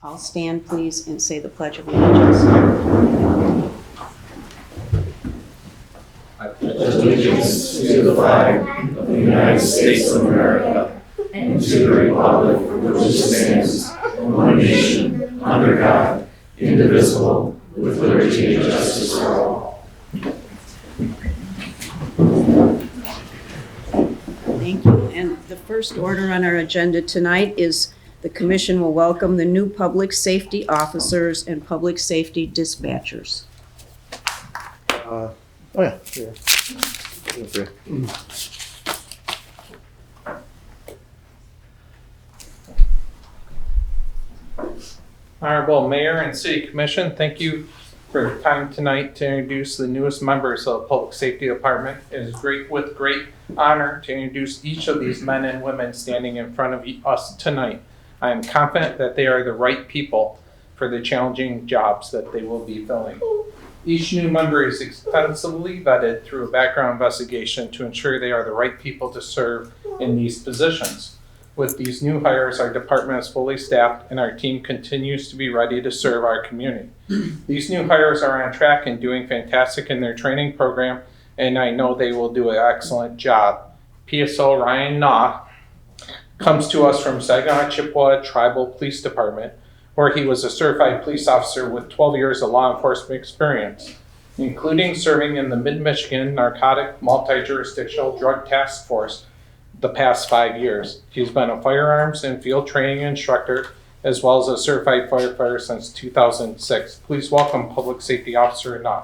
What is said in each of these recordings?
I'll stand, please, and say the Pledge of Allegiance. I pledge allegiance to the flag of the United States of America and to the republic for which it stands, one nation, under God, indivisible, with liberty and justice for all. Thank you. And the first order on our agenda tonight is the Commission will welcome the new public safety officers and public safety dispatchers. Honorable Mayor and City Commission, thank you for the time tonight to introduce the newest members of the Public Safety Department. It is with great honor to introduce each of these men and women standing in front of us tonight. I am confident that they are the right people for the challenging jobs that they will be filling. Each new member is extensively vetted through a background investigation to ensure they are the right people to serve in these positions. With these new hires, our department is fully staffed and our team continues to be ready to serve our community. These new hires are on track and doing fantastic in their training program, and I know they will do an excellent job. PSO Ryan Nah comes to us from Saginaw Chippewa Tribal Police Department, where he was a certified police officer with 12 years of law enforcement experience, including serving in the Mid-Michigan Narcotic Multi-Jurisdictional Drug Task Force the past 5 years. He's been a firearms and field training instructor, as well as a certified firefighter since 2006. Please welcome Public Safety Officer Nah.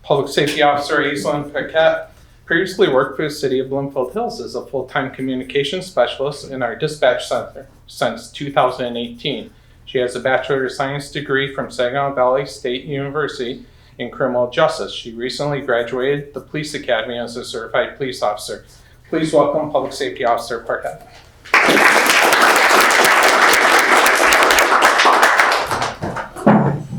Public Safety Officer Aislinn Paquette previously worked for the City of Bloomfield Hills as a full-time communications specialist in our dispatch center since 2018. She has a Bachelor of Science degree from Saginaw Valley State University in criminal justice. She recently graduated the Police Academy as a certified police officer. Please welcome Public Safety Officer Paquette.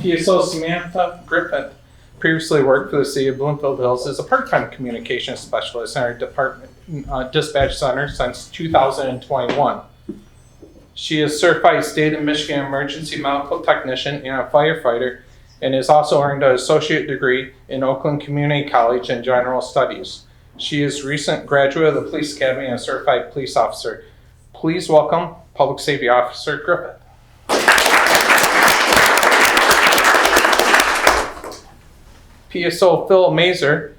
PSO Samantha Griffith previously worked for the City of Bloomfield Hills as a part-time communications specialist in our department dispatch center since 2021. She is certified state of Michigan emergency medical technician and a firefighter, and has also earned an associate degree in Oakland Community College in general studies. She is a recent graduate of the Police Academy and a certified police officer. Please welcome Public Safety Officer Griffith. PSO Phil Mazer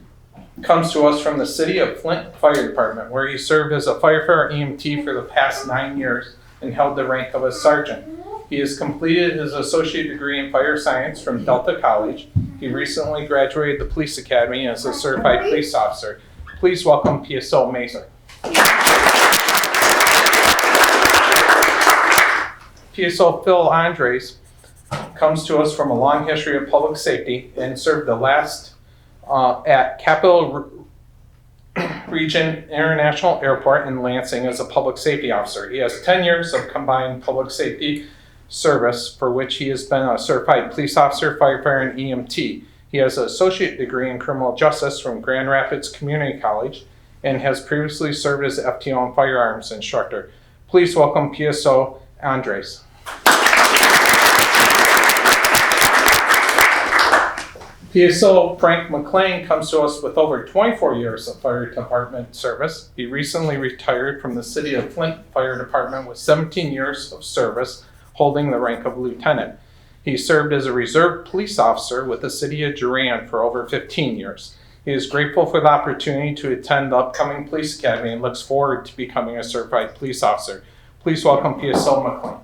comes to us from the City of Flint Fire Department, where he served as a firefighter EMT for the past 9 years and held the rank of a sergeant. He has completed his associate degree in fire science from Delta College. He recently graduated the Police Academy as a certified police officer. Please welcome PSO Mazer. PSO Phil Andres comes to us from a long history of public safety and served the last at Capital Region International Airport in Lansing as a public safety officer. He has 10 years of combined public safety service, for which he has been a certified police officer, firefighter, and EMT. He has an associate degree in criminal justice from Grand Rapids Community College and has previously served as FTO and firearms instructor. Please welcome PSO Andres. PSO Frank McLean comes to us with over 24 years of fire department service. He recently retired from the City of Flint Fire Department with 17 years of service, holding the rank of lieutenant. He served as a reserve police officer with the City of Durand for over 15 years. He is grateful for the opportunity to attend the upcoming Police Academy and looks forward to becoming a certified police officer. Please welcome PSO McLean.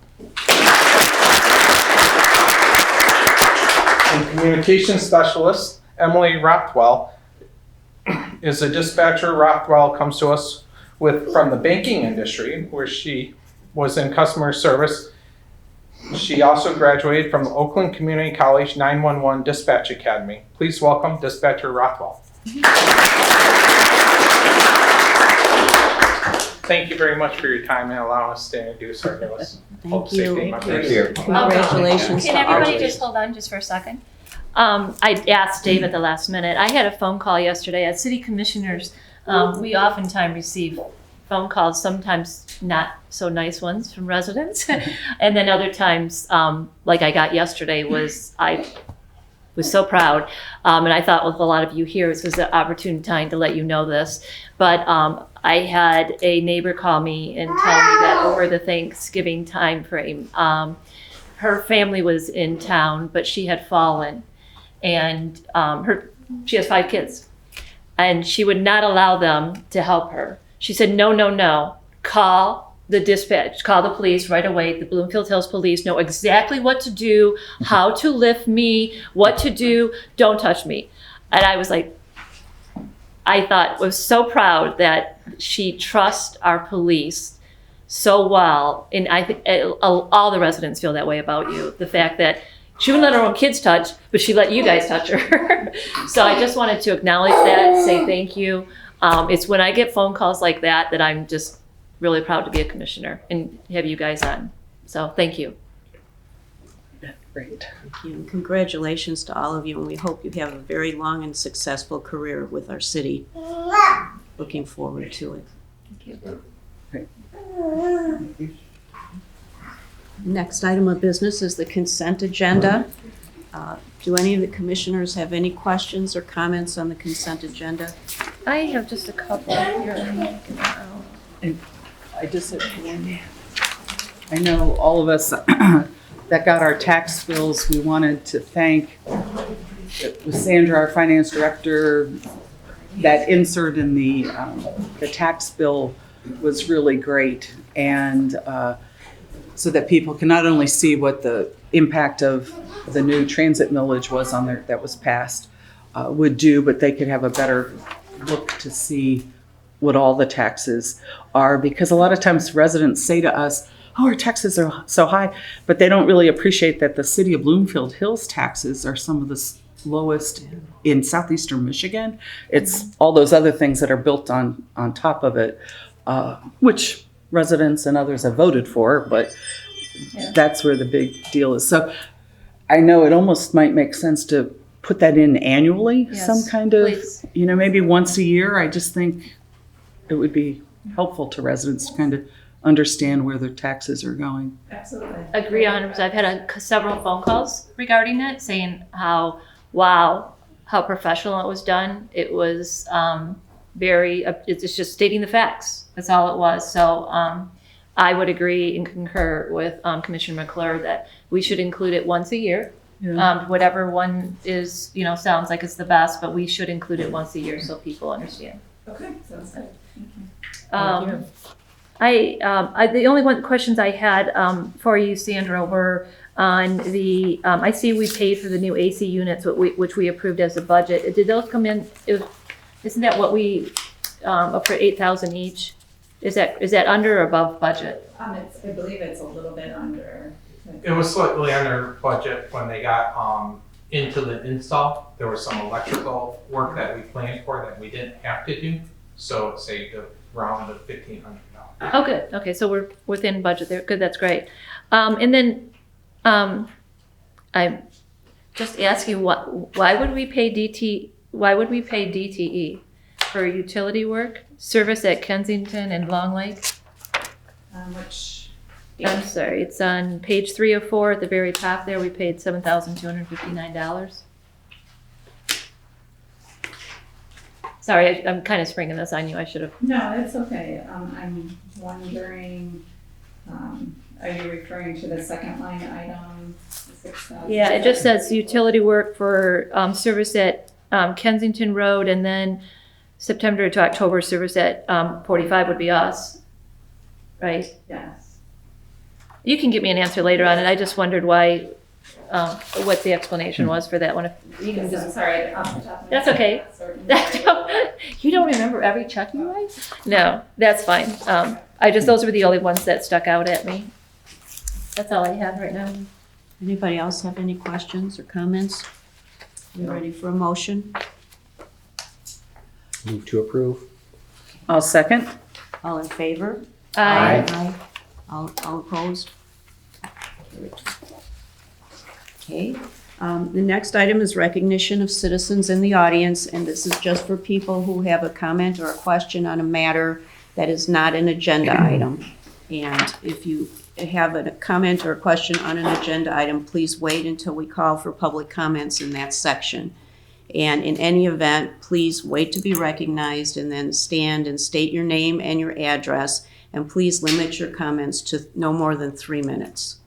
And communication specialist Emily Rothwell is a dispatcher. Rothwell comes to us from the banking industry, where she was in customer service. She also graduated from the Oakland Community College 911 Dispatch Academy. Please welcome Dispatcher Rothwell. Thank you very much for your time and allowing us to introduce our newest public safety members. you. Congratulations. Can everybody just hold on just for a second? I asked Dave at the last minute. I had a phone call yesterday. A city commissioners We oftentimes receive phone calls, sometimes not so nice ones from residents. And then other times, like I got yesterday, I was so proud. And I thought with a lot of you here, this was an opportune time to let you know this. But I had a neighbor call me and tell me that over the Thanksgiving time frame, her family was in town, but she had fallen. And she has 5 kids. And she would not allow them to help her. She said, no, call the dispatch, call the police right away. The Bloomfield Hills police know exactly what to do, how to lift me, what to do, don't touch me. And I was like, I was so proud that she trusts our police so well. And I think all the residents feel that way about you. The fact that she wouldn't let her own kids touch, but she let you guys touch her. So I just wanted to acknowledge that, say thank you. It's when I get phone calls like that that I'm just really proud to be a commissioner and have you guys on. So thank you. Great. Thank you. And congratulations to all of you, and we hope you have a very long and successful career with our city. Looking forward to it. Thank you. Next item of business is the consent agenda. Do any of the commissioners have any questions or comments on the consent agenda? I have just a couple here. I just had one. I know all of us that got our tax bills, we wanted to thank Sandra, our finance director. That insert in the tax bill was really great, and so that people can not only see what the impact of the new transit millage was on there that was passed would do, but they could have a better look to see what all the taxes are, because a lot of times residents say to us, oh, our taxes are so high, but they don't really appreciate that the city of Bloomfield Hills taxes are some of the lowest in southeastern Michigan. It's all those other things that are built on top of it, which residents and others have voted for, but that's where the big deal is. So I know it almost might make sense to put that in annually, Yes, some kind of, please. maybe once a year. I just think it would be helpful to residents to kind of understand where their taxes are going. Absolutely. Agree 100%. I've had several phone calls regarding it, saying how professional it was done. It was it's just stating the facts. That's all it was. So I would agree and concur with Commissioner McClure that we should include it once a year. Yeah. Whatever one is, sounds like it's the best, but we should include it once a year so people understand. Okay, sounds good. The only questions I had for you, Sandra, were on the, I see we paid for the new AC units, which we approved as a budget. Did those come in, isn't that what we, up for $8,000 each? Is that under or above budget? I believe it's a little bit under. It was slightly under budget when they got into the install. There was some electrical work that we planned for that we didn't have to do, so it saved around the $1,500. Oh, good. Okay, so we're within budget there. Good, that's great. And then I'm just asking, why would we pay DTE for utility work, service at Kensington and Long Lake? Which. I'm sorry, it's on page 304 at the very top there. We paid $7,259. Sorry, I'm kind of springing this on you. I should have. No, it's okay. I'm wondering, are you referring to the second line item, 6,000? Yeah, it just says utility work for service at Kensington Road, and then September to October service at 45 would be us, right? Yes. You can give me an answer later on it. I just wondered why, what the explanation was for that one. If you can I'm just, sorry, off the top of my That's head, okay. not certain. you don't remember every check you write? No, that's fine. Those were the only ones that stuck out at me. That's all I have right now. Anybody else have any questions or comments? You ready for a motion? Move to approve. I'll second. All in favor? Aye. Aye. All opposed? Okay, The next item is recognition of citizens in the audience, and this is just for people who have a comment or a question on a matter that is not an agenda item. And if you have a comment or a question on an agenda item, please wait until we call for public comments in that section. And in any event, please wait to be recognized and then stand and state your name and your address. And please limit your comments to no more than 3 minutes.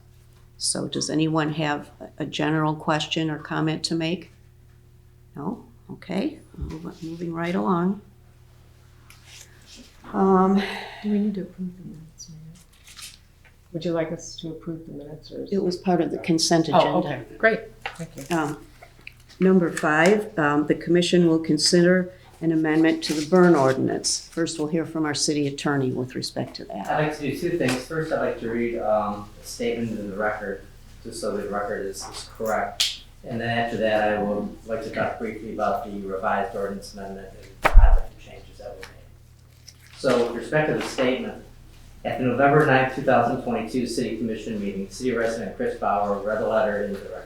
So does anyone have a general question or comment to make? No? Okay, moving right along. Do we need to approve the minutes, Mayor? Would you like us to approve the minutes or? It was part of the consent agenda. Oh, okay, great, thank you. Number 5, the commission will consider an amendment to the burn ordinance. First, we'll hear from our city attorney with respect to that. I'd like to do 2 things. First, I'd like to read a statement into the record, just so the record is correct. And then after that, I would like to talk briefly about the revised ordinance amendment and highlight the changes that were made. So with respect to the statement, at the November 9, 2022 City Commission meeting, City Resident Chris Bauer read the letter into the record.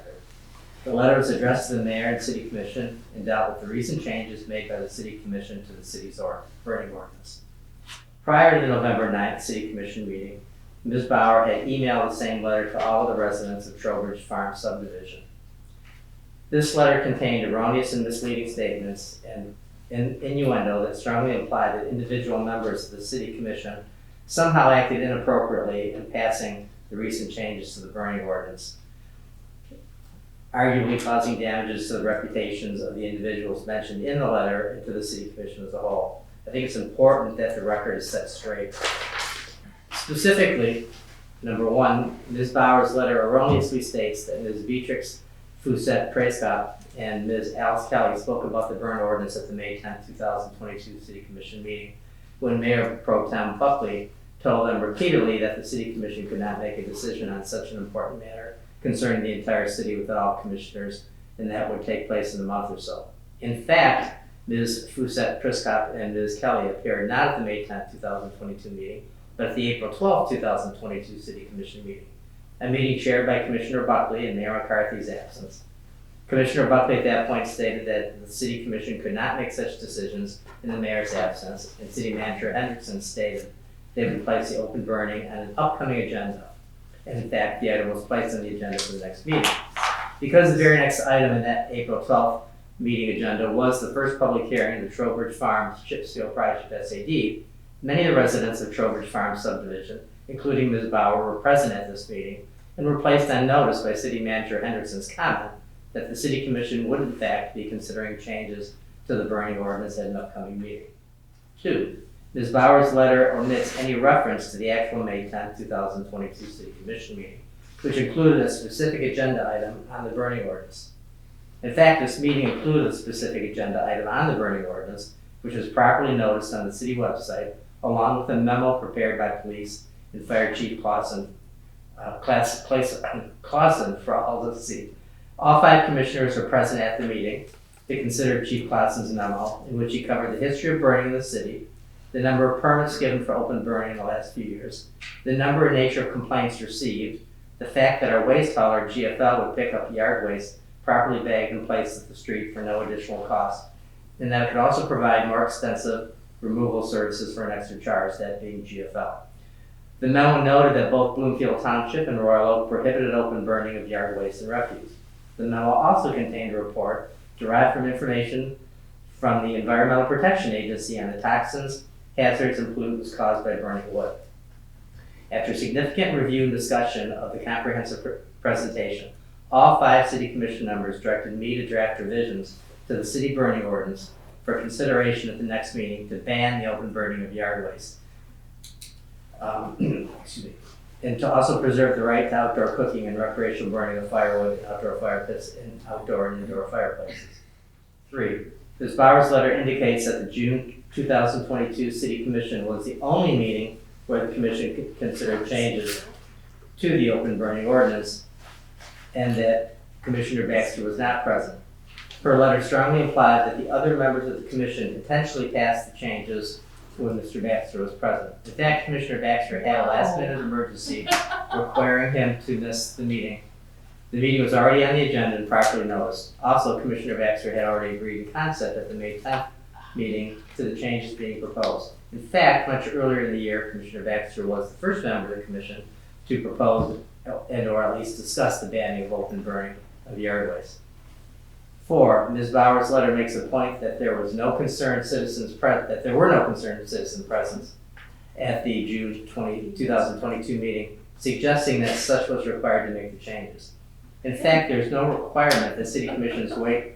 The letter was addressed to the mayor and city commission and dealt with the recent changes made by the city commission to the city's burning ordinance. Prior to the November 9th city commission meeting, Ms. Bauer had emailed the same letter to all of the residents of Trowbridge Farm subdivision. This letter contained erroneous and misleading statements and innuendo that strongly implied that individual members of the city commission somehow acted inappropriately in passing the recent changes to the burning ordinance, arguably causing damages to the reputations of the individuals mentioned in the letter and to the city commission as a whole. I think it's important that the record is set straight. Specifically, number 1, Ms. Bauer's letter erroneously states that Ms. Beatrix Foussette-Prescott and Ms. Alice Kelly spoke about the burn ordinance at the May 10, 2022 City Commission meeting, when Mayor Pro Tem Buckley told them repeatedly that the City Commission could not make a decision on such an important matter concerning the entire city with all commissioners, and that would take place in a month or so. In fact, Ms. Foussette-Prescott and Ms. Kelly appeared not at the May 10, 2022 meeting, but at the April 12, 2022 City Commission meeting, a meeting chaired by Commissioner Buckley in Mayor McCarthy's absence. Commissioner Buckley at that point stated that the City Commission could not make such decisions in the mayor's absence, and City Manager Hendrickson stated they would place the open burning on an upcoming agenda. And in fact, the item was placed on the agenda for the next meeting. Because the very next item in that April 12th meeting agenda was the first public hearing of the Trowbridge Farms Chip Seal Project SAD, many of the residents of Trowbridge Farms subdivision, including Ms. Bauer, were present at this meeting and were placed on notice by City Manager Hendrickson's comment that the City Commission would in fact be considering changes to the burning ordinance at an upcoming meeting. 2. Ms. Bauer's letter omits any reference to the actual May 10, 2022 City Commission meeting, which included a specific agenda item on the burning ordinance. In fact, this meeting included a specific agenda item on the burning ordinance, which was properly noticed on the city website, along with a memo prepared by police and Fire Chief Clausen for all to see. All 5 commissioners were present at the meeting to consider Chief Clausen's memo, in which he covered the history of burning in the city, the number of permits given for open burning in the last few years, the number and nature of complaints received, the fact that our waste hauler, GFL, would pick up yard waste properly bagged and placed at the street for no additional cost, and that it could also provide more extensive removal services for an extra charge, that being GFL. The memo noted that both Bloomfield Township and Royal Oak prohibited open burning of yard waste and refuse. The memo also contained a report derived from information from the Environmental Protection Agency on the toxins, hazards, and pollutants caused by burning wood. After significant review and discussion of the comprehensive presentation, all 5 City Commission members directed me to draft revisions to the city burning ordinance for consideration at the next meeting to ban the open burning of yard waste. And to also preserve the right to outdoor cooking and recreational burning of firewood in outdoor fire pits and outdoor and indoor fireplaces. 3. Ms. Bauer's letter indicates that the June 2022 City Commission was the only meeting where the Commission considered changes to the open burning ordinance, and that Commissioner Baxter was not present. Her letter strongly implied that the other members of the Commission intentionally passed the changes when Mr. Baxter was present. In fact, Commissioner Baxter had a last-minute emergency requiring him to miss the meeting The meeting was already on the agenda and properly noticed. Also, Commissioner Baxter had already agreed in concept at the May 10th meeting to the changes being proposed. In fact, much earlier in the year, Commissioner Baxter was the first member of the commission to propose and or at least discuss the banning of open burning of yard waste. 4, Ms. Bauer's letter makes a point that there were no concerned citizens present at the June 2022 meeting, suggesting that such was required to make the changes. In fact, there is no requirement that city commissioners wait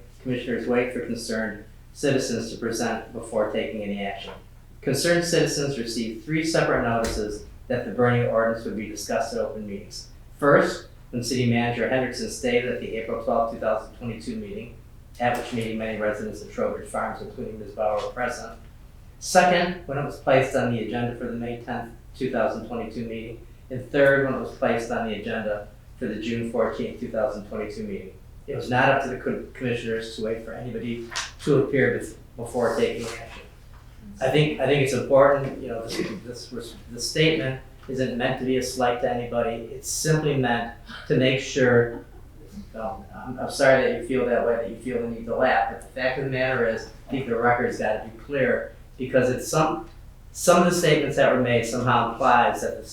for concerned citizens to present before taking any action. Concerned citizens received 3 separate notices that the burning ordinance would be discussed at open meetings. First, when City Manager Hendrickson stated at the April 12, 2022 meeting, at which meeting many residents of Trowbridge Farms, including Ms. Bauer, were present. Second, when it was placed on the agenda for the May 10, 2022 meeting. And third, when it was placed on the agenda for the June 14, 2022 meeting. It was not up to the commissioners to wait for anybody to appear before taking action. I think it's important, you know, this statement isn't meant to be a slight to anybody. It's simply meant to make sure, I'm sorry that you feel that way, that you feel the need to laugh, but the fact of the matter is, I think the record's got to be clear, because it's some of the statements that were made somehow implies that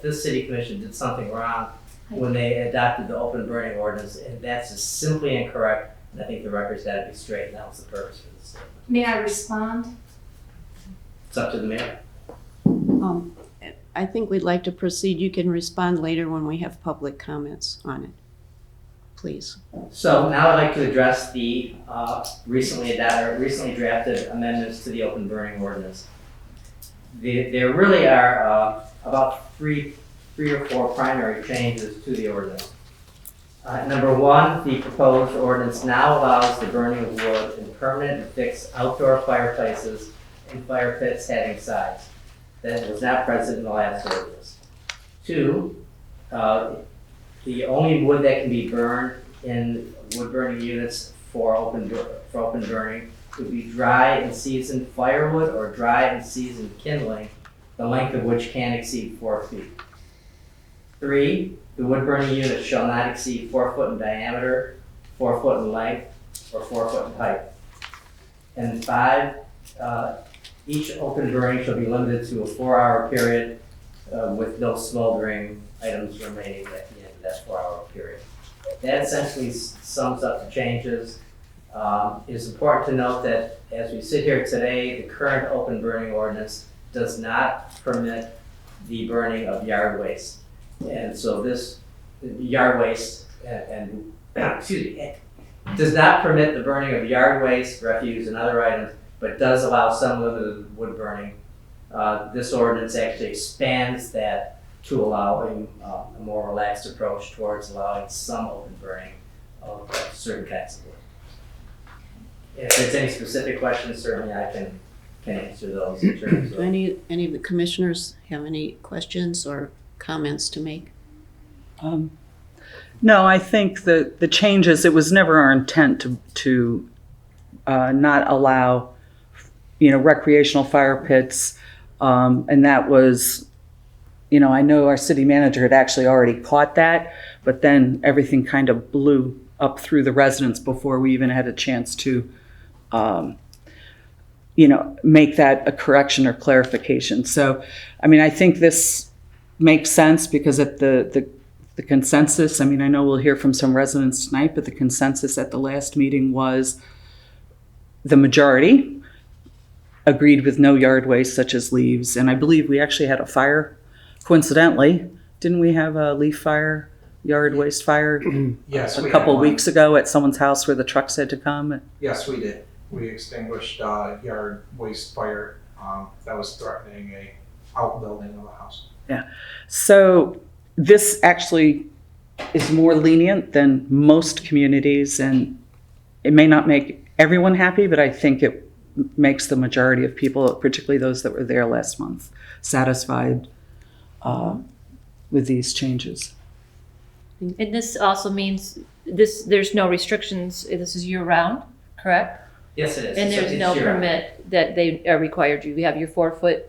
this city commission did something wrong when they adopted the open burning ordinance, and that's just simply incorrect, and I think the record's got to be straight, and that was the purpose for the statement. May I respond? It's up to the mayor. I think we'd like to proceed. You can respond later when we have public comments on it. Please. So now I'd like to address the recently drafted amendments to the open burning ordinance. There really are about three or four primary changes to the ordinance. Number 1, the proposed ordinance now allows the burning of wood in permanent and fixed outdoor fireplaces and fire pits having sides. That was not present in the last ordinance. 2, the only wood that can be burned in wood burning units for open burning would be dry and seasoned firewood or dry and seasoned kindling, the length of which can exceed 4 feet. 3, the wood burning unit shall not exceed 4 foot in diameter, 4 foot in length, or 4 foot in height. And 5, each open burning shall be limited to a 4-hour period with no smoldering items remaining at the end of that 4-hour period. That essentially sums up the changes. It is important to note that as we sit here today, the current open burning ordinance does not permit the burning of yard waste. And so this yard waste does not permit the burning of yard waste, refuse, and other items, but does allow some limited wood burning. This ordinance actually expands that to allow a more relaxed approach towards allowing some open burning of certain kinds of wood. If there's any specific questions, certainly I can answer those in terms Do of. any of the commissioners have any questions or comments to make? No, I think the changes, it was never our intent to not allow, recreational fire pits. And that was, I know our city manager had actually already caught that, but then everything kind of blew up through the residents before we even had a chance to, make that a correction or clarification. So, I think this makes sense because at the consensus, I know we'll hear from some residents tonight, but the consensus at the last meeting was the majority agreed with no yard waste such as leaves. And I believe we actually had a fire, coincidentally. Didn't we have a leaf fire, yard waste fire Yes, a couple of weeks ago at someone's house where the trucks had to come? Yes, we did. We extinguished yard waste fire that was threatening a outbuilding of a house. So this actually is more lenient than most communities, and it may not make everyone happy, but I think it makes the majority of people, particularly those that were there last month, satisfied with these changes. And this also means there's no restrictions, this is year round, correct? Yes, it is. And there's no permit that they are required you. You have your 4 foot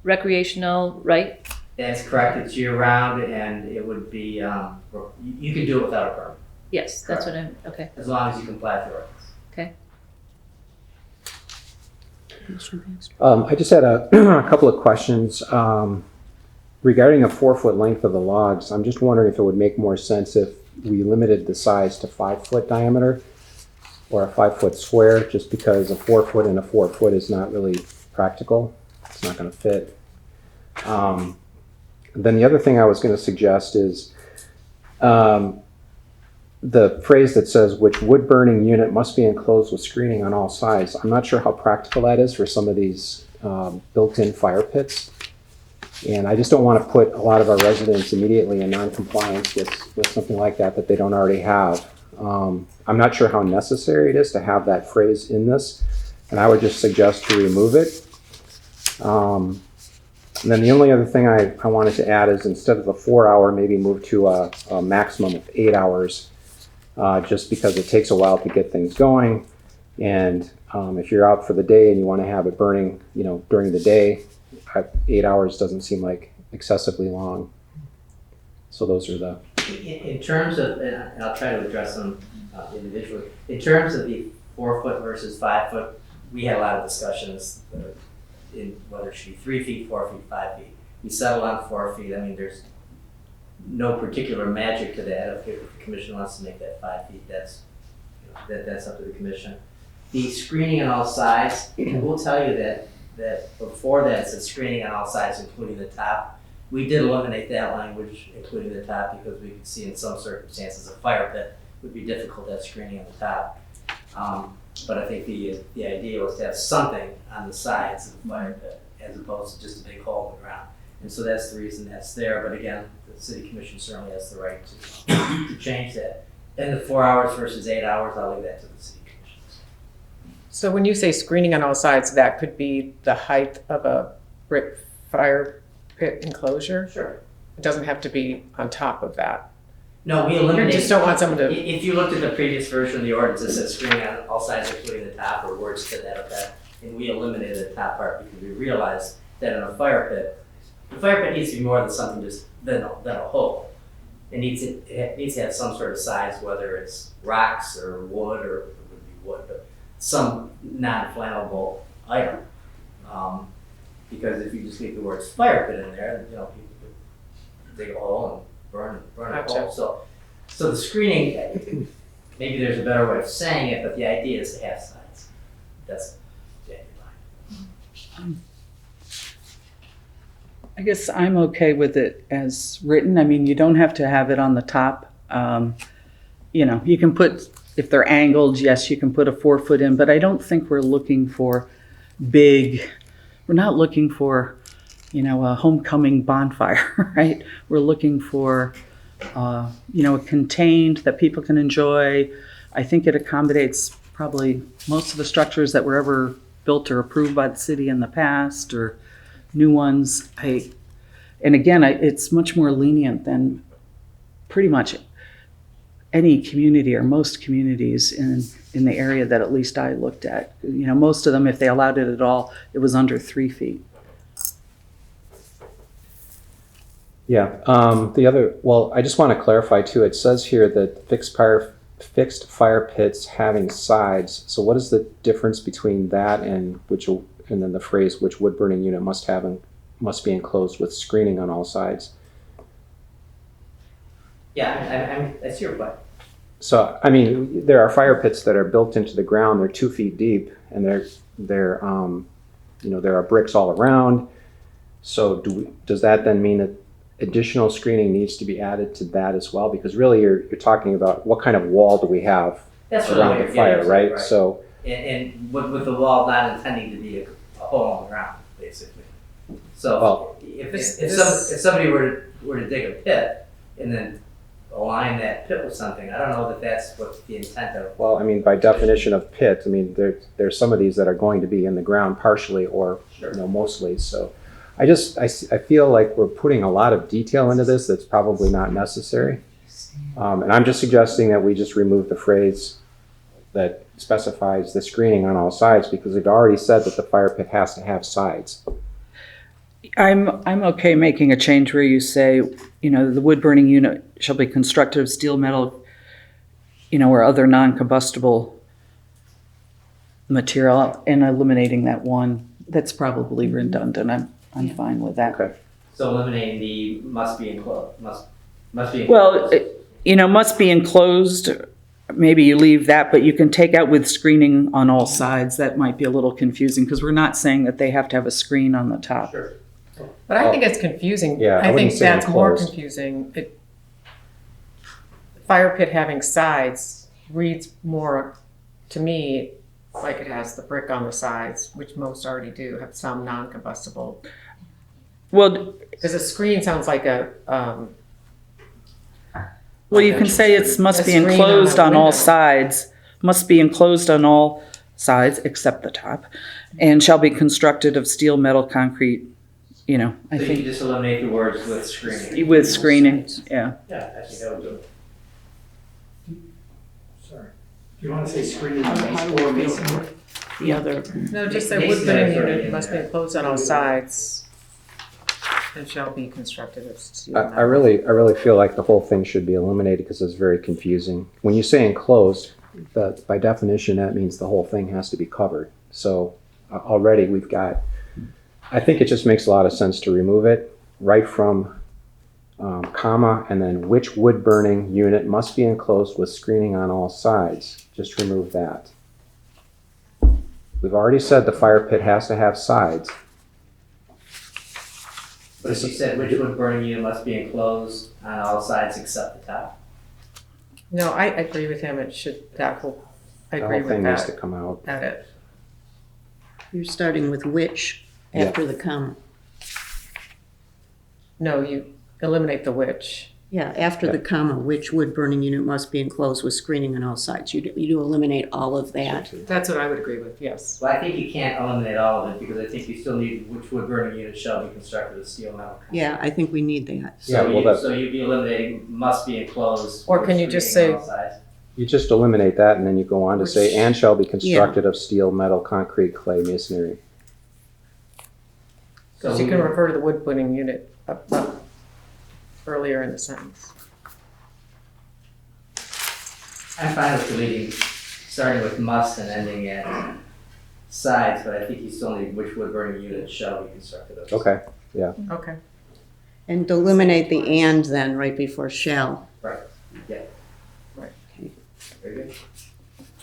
recreational, right? That's correct, it's year-round, and it would be, you can do it without a permit, Yes, that's what I'm, okay. as long as you comply with the ordinance. I just had a, a couple of questions regarding a 4-foot length of the logs. I'm just wondering if it would make more sense if we limited the size to 5-foot diameter or a 5-foot square, just because a 4-foot and a 4-foot is not really practical. It's not going to fit. Then the other thing I was going to suggest is the phrase that says which wood burning unit must be enclosed with screening on all sides. I'm not sure how practical that is for some of these built-in fire pits. And I just don't want to put a lot of our residents immediately in non-compliance with something like that that they don't already have. I'm not sure how necessary it is to have that phrase in this, and I would just suggest to remove it. And then the only other thing I wanted to add is instead of a 4-hour, maybe move to a maximum of 8 hours, just because it takes a while to get things going. And if you're out for the day and you want to have it burning, during the day, 8 hours doesn't seem like excessively long. So those are the... In terms of, and I'll try to address them individually, in terms of the 4-foot versus 5-foot, we had a lot of discussions in whether it should be 3 feet, 4 feet, 5 feet. We settled on 4 feet. I mean, there's no particular magic to that. If the commission wants to make that 5 feet, that's up to the commission. The screening on all sides, I will tell you that before that it said screening on all sides, including the top. We did eliminate that language, including the top, because we could see in some circumstances a fire pit would be difficult to have screening on the top. But I think the idea was to have something on the sides of the fire pit as opposed to just a big hole in the ground. And so that's the reason that's there. But again, the city commission certainly has the right to change that. And the 4 hours versus 8 hours, I'll leave that to the city commission. So when you say screening on all sides, that could be the height of a brick fire pit enclosure? Sure. It doesn't have to be on top of that. No, we You eliminated. just don't want someone to, If you looked at the previous version of the ordinance, it said screening on all sides, including the top, or words to that effect. And we eliminated the top part because we realized that in a fire pit, the fire pit needs to be more than something just than a hole. It needs to have some sort of size, whether it's rocks or wood, or it would be wood, but some non-flammable item. Because if you just leave the words fire pit in there, people could dig a hole and burn a Gotcha. hole. So the screening, maybe there's a better way of saying it, but the idea is to have sides. That's the idea. I guess I'm okay with it as written. I mean, you don't have to have it on the top. You can put, if they're angled, yes, you can put a 4-foot in, but I don't think we're looking for we're not looking for, a homecoming bonfire, right? We're looking for, a contained that people can enjoy. I think it accommodates probably most of the structures that were ever built or approved by the city in the past, or new ones. It's much more lenient than pretty much any community or most communities in the area that at least I looked at. Most of them, if they allowed it at all, it was under 3 feet. Yeah. I just want to clarify too. It says here that fixed fire pits having sides. So what is the difference between that and then the phrase which wood burning unit must be enclosed with screening on all sides? Yeah, that's your point. So there are fire pits that are built into the ground. They're 2 feet deep, and there are bricks all around. So does that then mean that additional screening needs to be added to that as well? Because really, you're talking about what kind of wall do we have That's around really the fire, right? So and with the wall not intending to be a hole in the ground, basically. So if somebody were to dig a pit and then align that pit with something, I don't know that that's what the intent of. Well, by definition of pit, there's some of these that are going to be in the ground partially or mostly. So I feel like we're putting a lot of detail into this that's probably not necessary. And I'm just suggesting that we just remove the phrase that specifies the screening on all sides, because we've already said that the fire pit has to have sides. I'm okay making a change where you say, the wood burning unit shall be constructed of steel, metal, or other non-combustible material, and eliminating that one. That's probably redundant. I'm fine with that. Okay. So eliminating the must be enclosed, must be. Well, enclosed. Must be enclosed. Maybe you leave that, but you can take out with screening on all sides. That might be a little confusing because we're not saying that they have to have a screen on the top. Sure. But I think it's confusing. Yeah, I I wouldn't think say that's more enclosed. confusing. Fire pit having sides reads more, to me, like it has the brick on the sides, which most already do, have some non-combustible. Well, Because a screen sounds like a, you can say it must A be screen on enclosed a on all window. sides, must be enclosed on all sides except the top, and shall be constructed of steel, metal, concrete, I So you think, just eliminate the words with screening. with screening, yeah. Yeah, I think that would do it. Sorry. Do you want to say screening How do or we feel masonry? about the other? no, just say Masonry wood burning is already unit in must be there. enclosed on all sides and shall be constructed of steel. I really feel like the whole thing should be eliminated because it's very confusing. When you say enclosed, that by definition, that means the whole thing has to be covered. So already we've got, I think it just makes a lot of sense to remove it right from comma, and then which wood burning unit must be enclosed with screening on all sides. Just remove that. We've already said the fire pit has to have sides. But if you said which wood burning unit must be enclosed on all sides except the top. No, I agree with him. It should, I The agree whole with thing needs to that. come out. Edit. You're starting with which after the comma. No, you eliminate the which. Yeah, after the comma, which wood burning unit must be enclosed with screening on all sides. You do eliminate all of that. That's what I would agree with, yes. Well, I think you can't eliminate all of it because I think you still need which wood burning unit shall be constructed of steel, metal. Yeah, I think we need that. So Yeah, well, that- so you'd be eliminating must be enclosed. Or with can you just screening on say- all sides. You just eliminate that and then you go on to say, Which- and shall be constructed of steel, metal, concrete, clay, masonry. So Because you we can would- refer to the wood burning unit up earlier in the sentence. I'm fine with deleting, starting with must and ending at sides, but I think you still need which wood burning unit shall be constructed of. Okay, Okay. And eliminate the and then right before shall. Very good.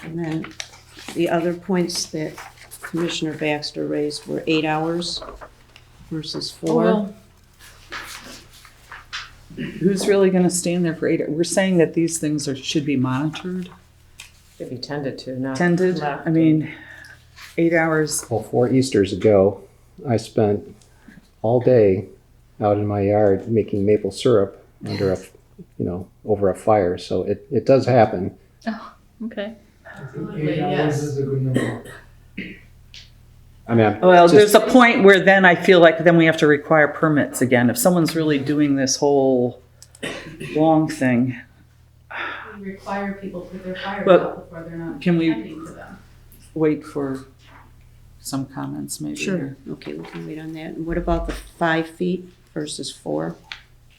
And then the other points that Commissioner Baxter raised were 8 hours versus 4. Well, Who's really gonna stand there for 8 hours? We're saying that these things should be monitored, should be tended to, not tended. left. I mean, 8 hours, well, 4 Easters ago, I spent all day out in my yard making maple syrup under over a fire. So it does happen. Okay. I think 8 hours is a good number. I mean, well, just- there's a point where then I feel like then we have to require permits again. If someone's really doing this whole long thing, Require people to put their fires But out before they're not can we- tending to them. wait for some comments maybe. Sure, okay, we can wait on that. And what about the 5 feet versus 4?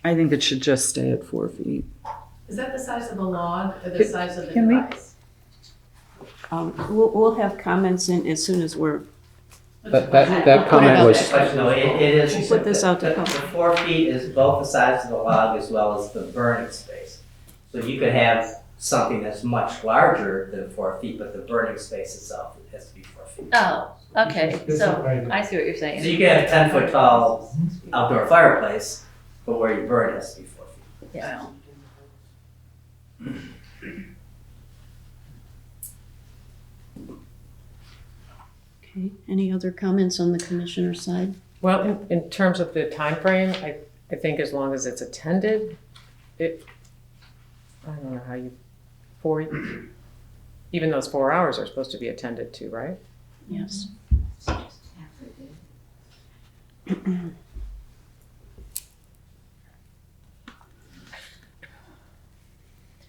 I think it should just stay at 4 feet. Is that the size of the log or the Can- size of the can we- device? We'll have comments in as soon as we're, that comment was, But no, it is. Put this out to the public. 4 feet is both the size of the log as well as the burning space. So you could have something that's much larger than 4 feet, but the burning space itself has to be 4 feet. Oh, okay, This is so right. I see what you're So saying. you could have a 10-foot tall outdoor fireplace, but where you burn has to be 4 feet. Yeah. okay, any other comments on the commissioner side? Well, in terms of the time frame, I think as long as it's attended, I don't know how you, even those 4 hours are supposed to be attended to, right? Yes.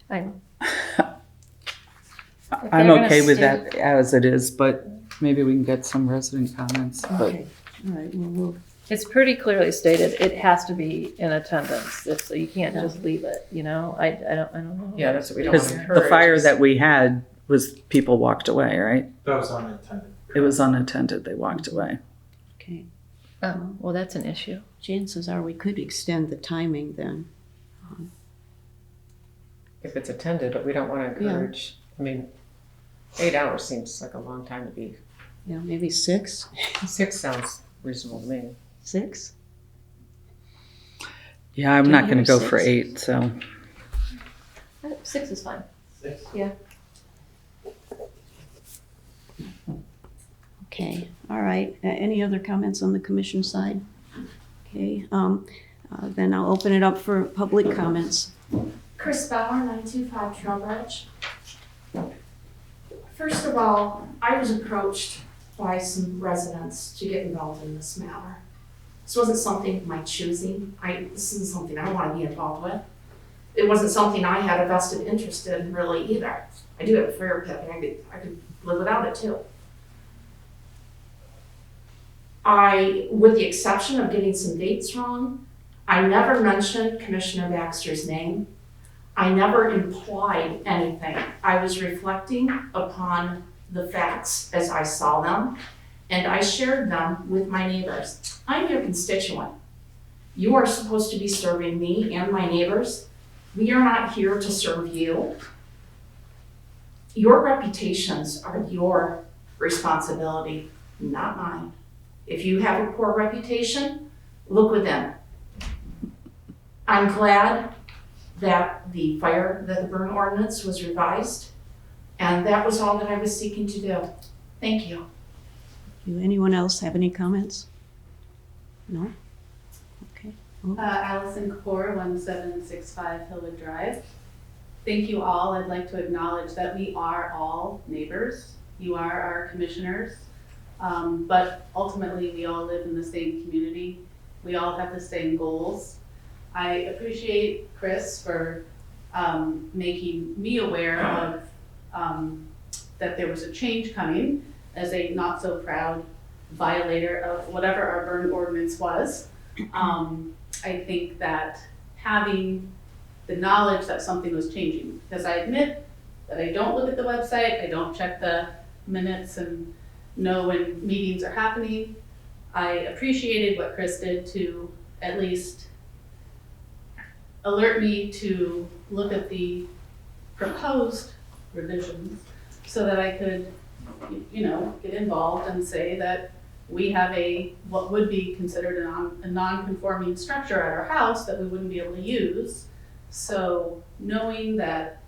I'm I'm they're gonna okay with stay- that as it is, but maybe we can get some resident comments. But Okay, all right, well, we'll It's pretty clearly stated, it has to be in attendance, so you can't just leave it, you know? I don't know. Yeah, that's what we don't want Because to the encourage. fire that we had was people walked away, right? That was unintended. It was unattended, they walked away. Okay. Oh, well, that's an issue. Chances are we could extend the timing then. If it's attended, but we don't want to encourage, I mean, 8 hours seems like a long time to be. Yeah, maybe 6? 6 sounds reasonable to me. 6? Yeah, I'm Didn't not gonna hear go for 6. 8, so. 6 is fine. 6? Okay, all right. Any other comments on the commission side? Okay, then I'll open it up for public comments. Chris Bauer, 925 Trailbridge. First of all, I was approached by some residents to get involved in this matter. This wasn't something of my choosing. This isn't something I want to be involved with. It wasn't something I had a vested interest in really either. I do have a fire pit, and I could live without it too. With the exception of getting some dates wrong, I never mentioned Commissioner Baxter's name. I never implied anything. I was reflecting upon the facts as I saw them, and I shared them with my neighbors. I'm your constituent. You are supposed to be serving me and my neighbors. We are not here to serve you. Your reputations are your responsibility, not mine. If you have a poor reputation, look within. I'm glad that the burn ordinance was revised, and that was all that I was seeking to do. Thank you. Do anyone else have any comments? No? Okay. Allison Kapoor, 1765 Hillwood Drive. Thank you all. I'd like to acknowledge that we are all neighbors. You are our commissioners, but ultimately we all live in the same community. We all have the same goals. I appreciate Chris for making me aware of that there was a change coming as a not so proud violator of whatever our burn ordinance was. I think that having the knowledge that something was changing, because I admit that I don't look at the website, I don't check the minutes and know when meetings are happening. I appreciated what Chris did to at least alert me to look at the proposed revisions so that I could, get involved and say that we have what would be considered a non-conforming structure at our house that we wouldn't be able to use. So knowing that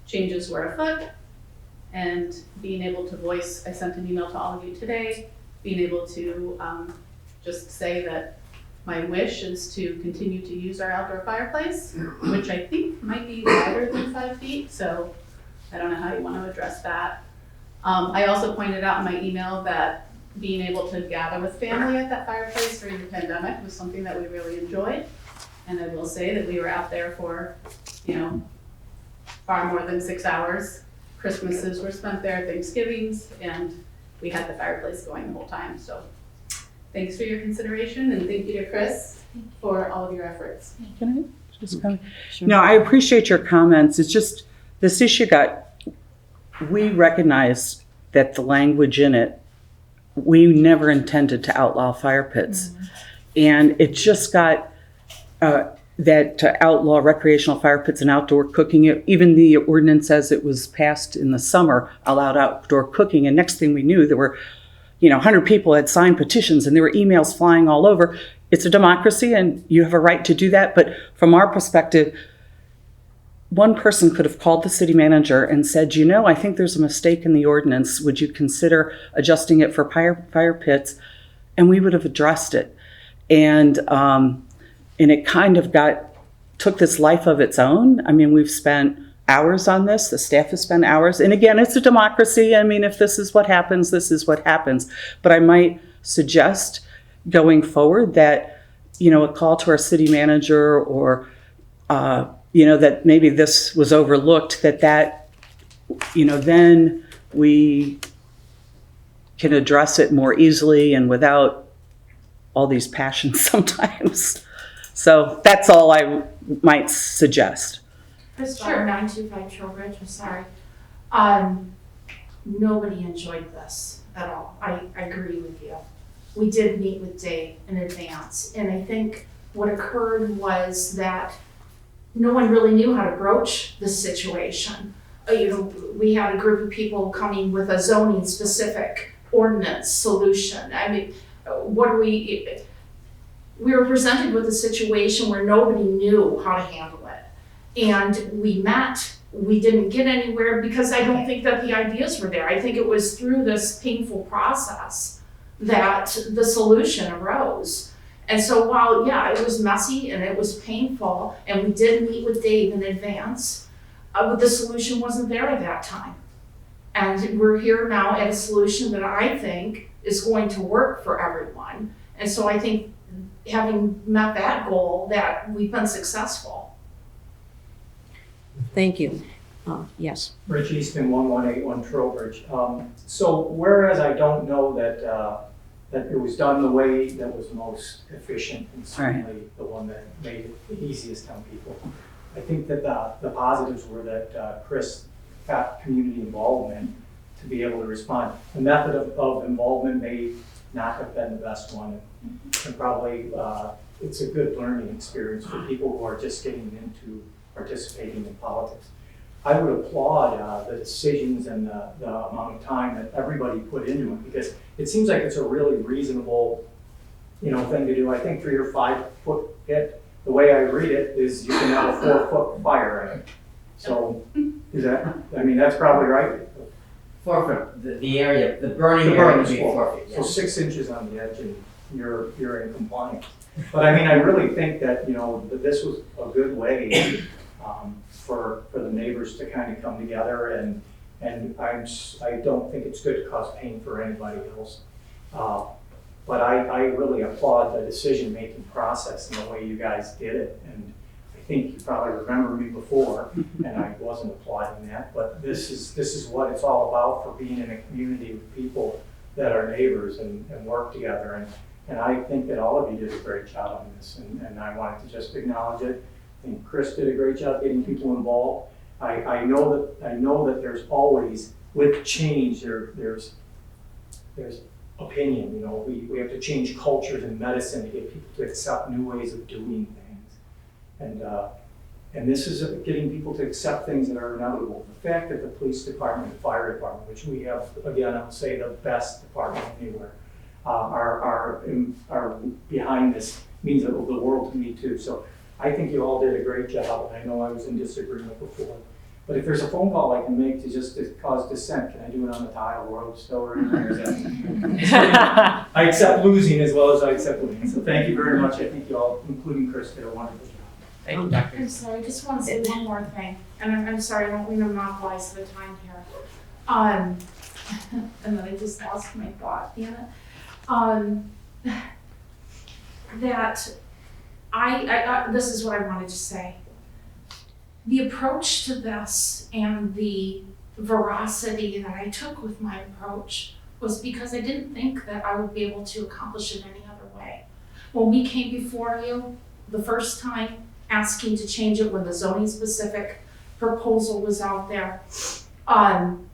changes were afoot and being able to voice, I sent an email to all of you today, being able to just say that my wish is to continue to use our outdoor fireplace, which I think might be wider than 5 feet, so I don't know how you want to address that. I also pointed out in my email that being able to gather with family at that fireplace during the pandemic was something that we really enjoyed. And I will say that we were out there for, far more than 6 hours. Christmases were spent there, Thanksgivings, and we had the fireplace going the whole time. So thanks for your consideration, and thank you to Chris for all of your efforts. Can I just comment? Sure. No, I appreciate your comments. It's just, this issue we recognized that the language in it, we never intended to outlaw fire pits. Mm-hmm. And it just got, that to outlaw recreational fire pits and outdoor cooking. Even the ordinance as it was passed in the summer allowed outdoor cooking. And next thing we knew, there were 100 people had signed petitions and there were emails flying all over. It's a democracy and you have a right to do that. But from our perspective, one person could have called the city manager and said, I think there's a mistake in the ordinance. Would you consider adjusting it for fire pits? And we would have addressed it. And it kind of took this life of its own. I mean, we've spent hours on this. The staff has spent hours. And again, it's a democracy. I mean, if this is what happens, this is what happens. But I might suggest going forward that, a call to our city manager or, that maybe this was overlooked, that, then we can address it more easily and without, all these passions sometimes. So that's all I might suggest. Chris Bauer, 925 Trowbridge, I'm sorry. Nobody enjoyed this at all. I agree with you. We did meet with Dave in advance, and I think what occurred was that no one really knew how to broach the situation. We had a group of people coming with a zoning specific ordinance solution. I mean, we were presented with a situation where nobody knew how to handle it. And we met, we didn't get anywhere because I don't think that the ideas were there. I think it was through this painful process that the solution arose. And so while, yeah, it was messy and it was painful, and we did meet with Dave in advance, but the solution wasn't there at that time. And we're here now at a solution that I think is going to work for everyone. And so I think having met that goal, that we've been successful. Thank you. Yes. Rich Easton, 1181 Trowbridge. So whereas I don't know that it was done the way that was most efficient and certainly the one that made it the easiest on people, I think that the positives were that Chris got community involvement to be able to respond. The method of involvement may not have been the best one, and probably it's a good learning experience for people who are just getting into participating in politics. I would applaud the decisions and the amount of time that everybody put into it, because it seems like it's a really reasonable, thing to do. I think 3 or 5 foot pit, the way I read it is you can have a 4-foot fire in it. So that's probably right. 4 foot, the area, the burning The area burn would is be 4 feet. So 6 inches on the edge and you're in compliance. But I really think that, that this was a good way for the neighbors to kind of come together, and I don't think it's good to cause pain for anybody else. But I really applaud the decision-making process and the way you guys did it. And I think you probably remember me before, and I wasn't applauding that, but this is what it's all about, for being in a community with people that are neighbors and work together. And I think that all of you did a great job on this, and I wanted to just acknowledge it. I think Chris did a great job getting people involved. I know that there's always, with change, there's opinion. We have to change cultures in medicine to get people to accept new ways of doing things, and this is getting people to accept things that are inevitable. The fact that the police department and fire department, which we have, again, I'll say the best department anywhere, are behind this, means the world to me too. So I think you all did a great job. I know I was in disagreement before, but if there's a phone call I can make to cause dissent, can I do it on the tile road still, or anything? I accept losing as well as I accept winning. So thank you very much. I think you all, including Chris, did a wonderful job. Thank you, Dr. I'm sorry, I just want to say one more thing, and I'm sorry, I don't mean to monopolize the time here. And then I just lost my thought, damn it. That I this is what I wanted to say. The approach to this and the veracity that I took with my approach was because I didn't think that I would be able to accomplish it any other way. When we came before you the first time asking to change it, when the zoning specific proposal was out there, I'm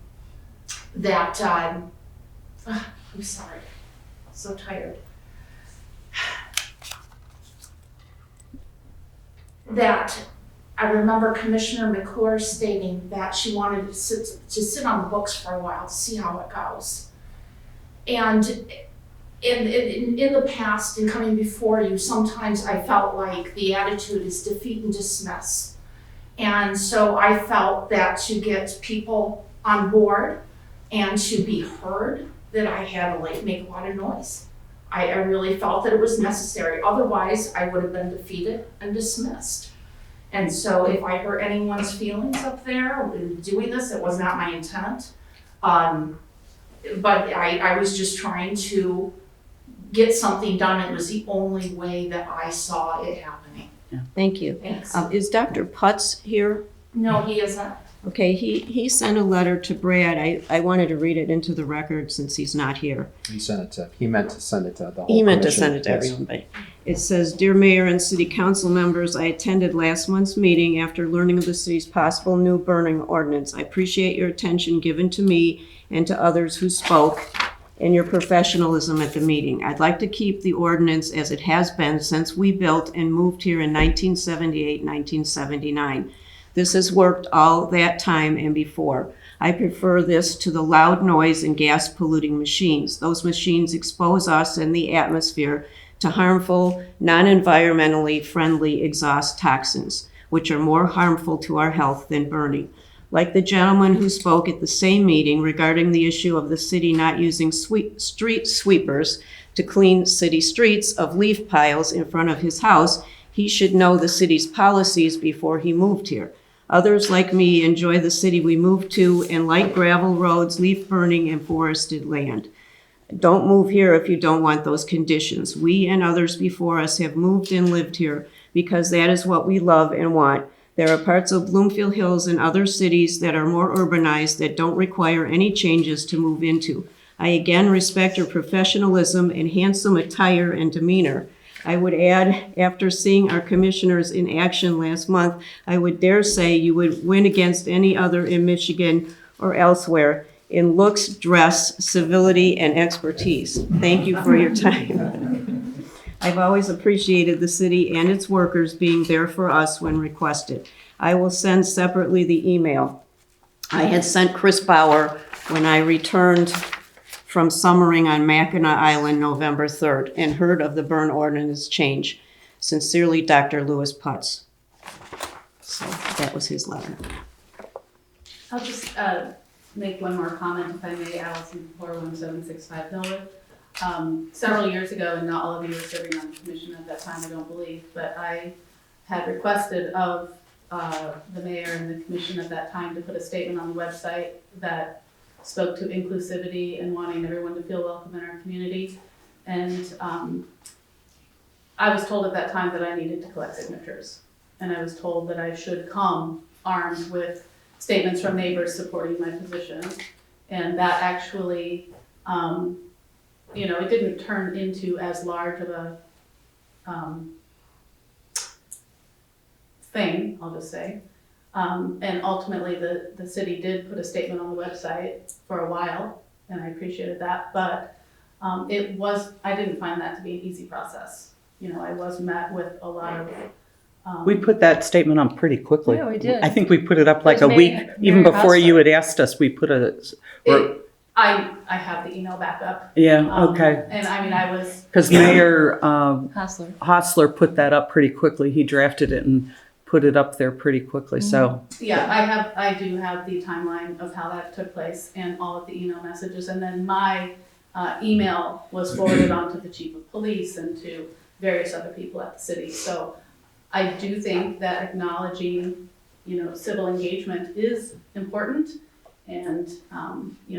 sorry, so tired. That I remember Commissioner McClure stating that she wanted to sit on the books for a while to see how it goes. And in the past, in coming before you, sometimes I felt like the attitude is defeat and dismiss. And so I felt that to get people on board and to be heard, that I had to make a lot of noise. I really felt that it was necessary. Otherwise, I would have been defeated and dismissed. And so if I hurt anyone's feelings up there doing this, it was not my intent. But I was just trying to get something done. It was the only way that I saw it happening. Thank you. Thanks. Is Dr. Putz here? No, he isn't. Okay, he sent a letter to Brad. I wanted to read it into the record since he's not here. He meant to send it to the whole He meant to commission. send it to Yes. everyone, but it says, "Dear Mayor and City Council members, I attended last month's meeting after learning of the city's possible new burning ordinance. I appreciate your attention given to me and to others who spoke and your professionalism at the meeting. I'd like to keep the ordinance as it has been since we built and moved here in 1978, 1979. This has worked all that time and before. I prefer this to the loud noise and gas polluting machines. Those machines expose us and the atmosphere to harmful, non-environmentally friendly exhaust toxins, which are more harmful to our health than burning. Like the gentleman who spoke at the same meeting regarding the issue of the city not using street sweepers to clean city streets of leaf piles in front of his house, he should know the city's policies before he moved here. Others like me enjoy the city we moved to and like gravel roads, leaf burning, and forested land. Don't move here if you don't want those conditions. We and others before us have moved and lived here because that is what we love and want. There are parts of Bloomfield Hills and other cities that are more urbanized that don't require any changes to move into. I again respect your professionalism and handsome attire and demeanor. I would add, after seeing our commissioners in action last month, I would dare say you would win against any other in Michigan or elsewhere in looks, dress, civility, and expertise. Thank you for your time. I've always appreciated the city and its workers being there for us when requested. I will send separately the email I had sent Chris Bauer when I returned from summering on Mackinac Island November 3rd and heard of the burn ordinance change. Sincerely, Dr. Louis Putz. So that was his letter. I'll just make one more comment, if I may, Allison, 41765 Millwood. Several years ago, and not all of you were serving on the commission at that time, I don't believe, but I had requested of the mayor and the commission at that time to put a statement on the website that spoke to inclusivity and wanting everyone to feel welcome in our community. And I was told at that time that I needed to collect signatures. And I was told that I should come armed with statements from neighbors supporting my position. And that actually, it didn't turn into as large of a thing, I'll just say. And ultimately, the city did put a statement on the website for a while, and I appreciated that, but I didn't find that to be an easy process. I was met with a lot of... We put that statement on pretty quickly. Yeah, we did. I think we put it up like It a was week, Mary even before you Hostler. had asked us, we put I have the email back up. yeah, okay. And I mean, I was... Because Mayor Hostler. Hostler put that up pretty quickly. He drafted it and put it up there pretty quickly, so. Yeah, I do have the timeline of how that took place and all of the email messages. And then my email was forwarded on to the chief of police and to various other people at the city. So I do think that acknowledging, civil engagement is important. And,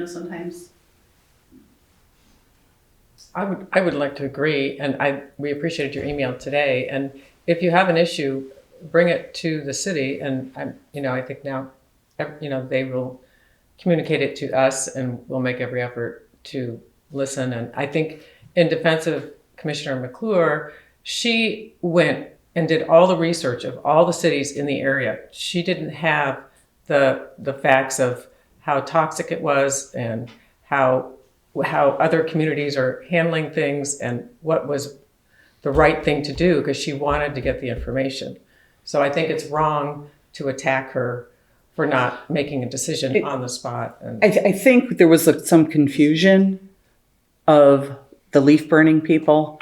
sometimes. I would like to agree, and we appreciated your email today. And if you have an issue, bring it to the city, and I think now, they will communicate it to us, and we'll make every effort to listen. And I think in defense of Commissioner McClure, she went and did all the research of all the cities in the area. She didn't have the facts of how toxic it was and how other communities are handling things and what was the right thing to do, because she wanted to get the information. So I think it's wrong to attack her for not making a decision on the spot. And I think there was some confusion of the leaf burning people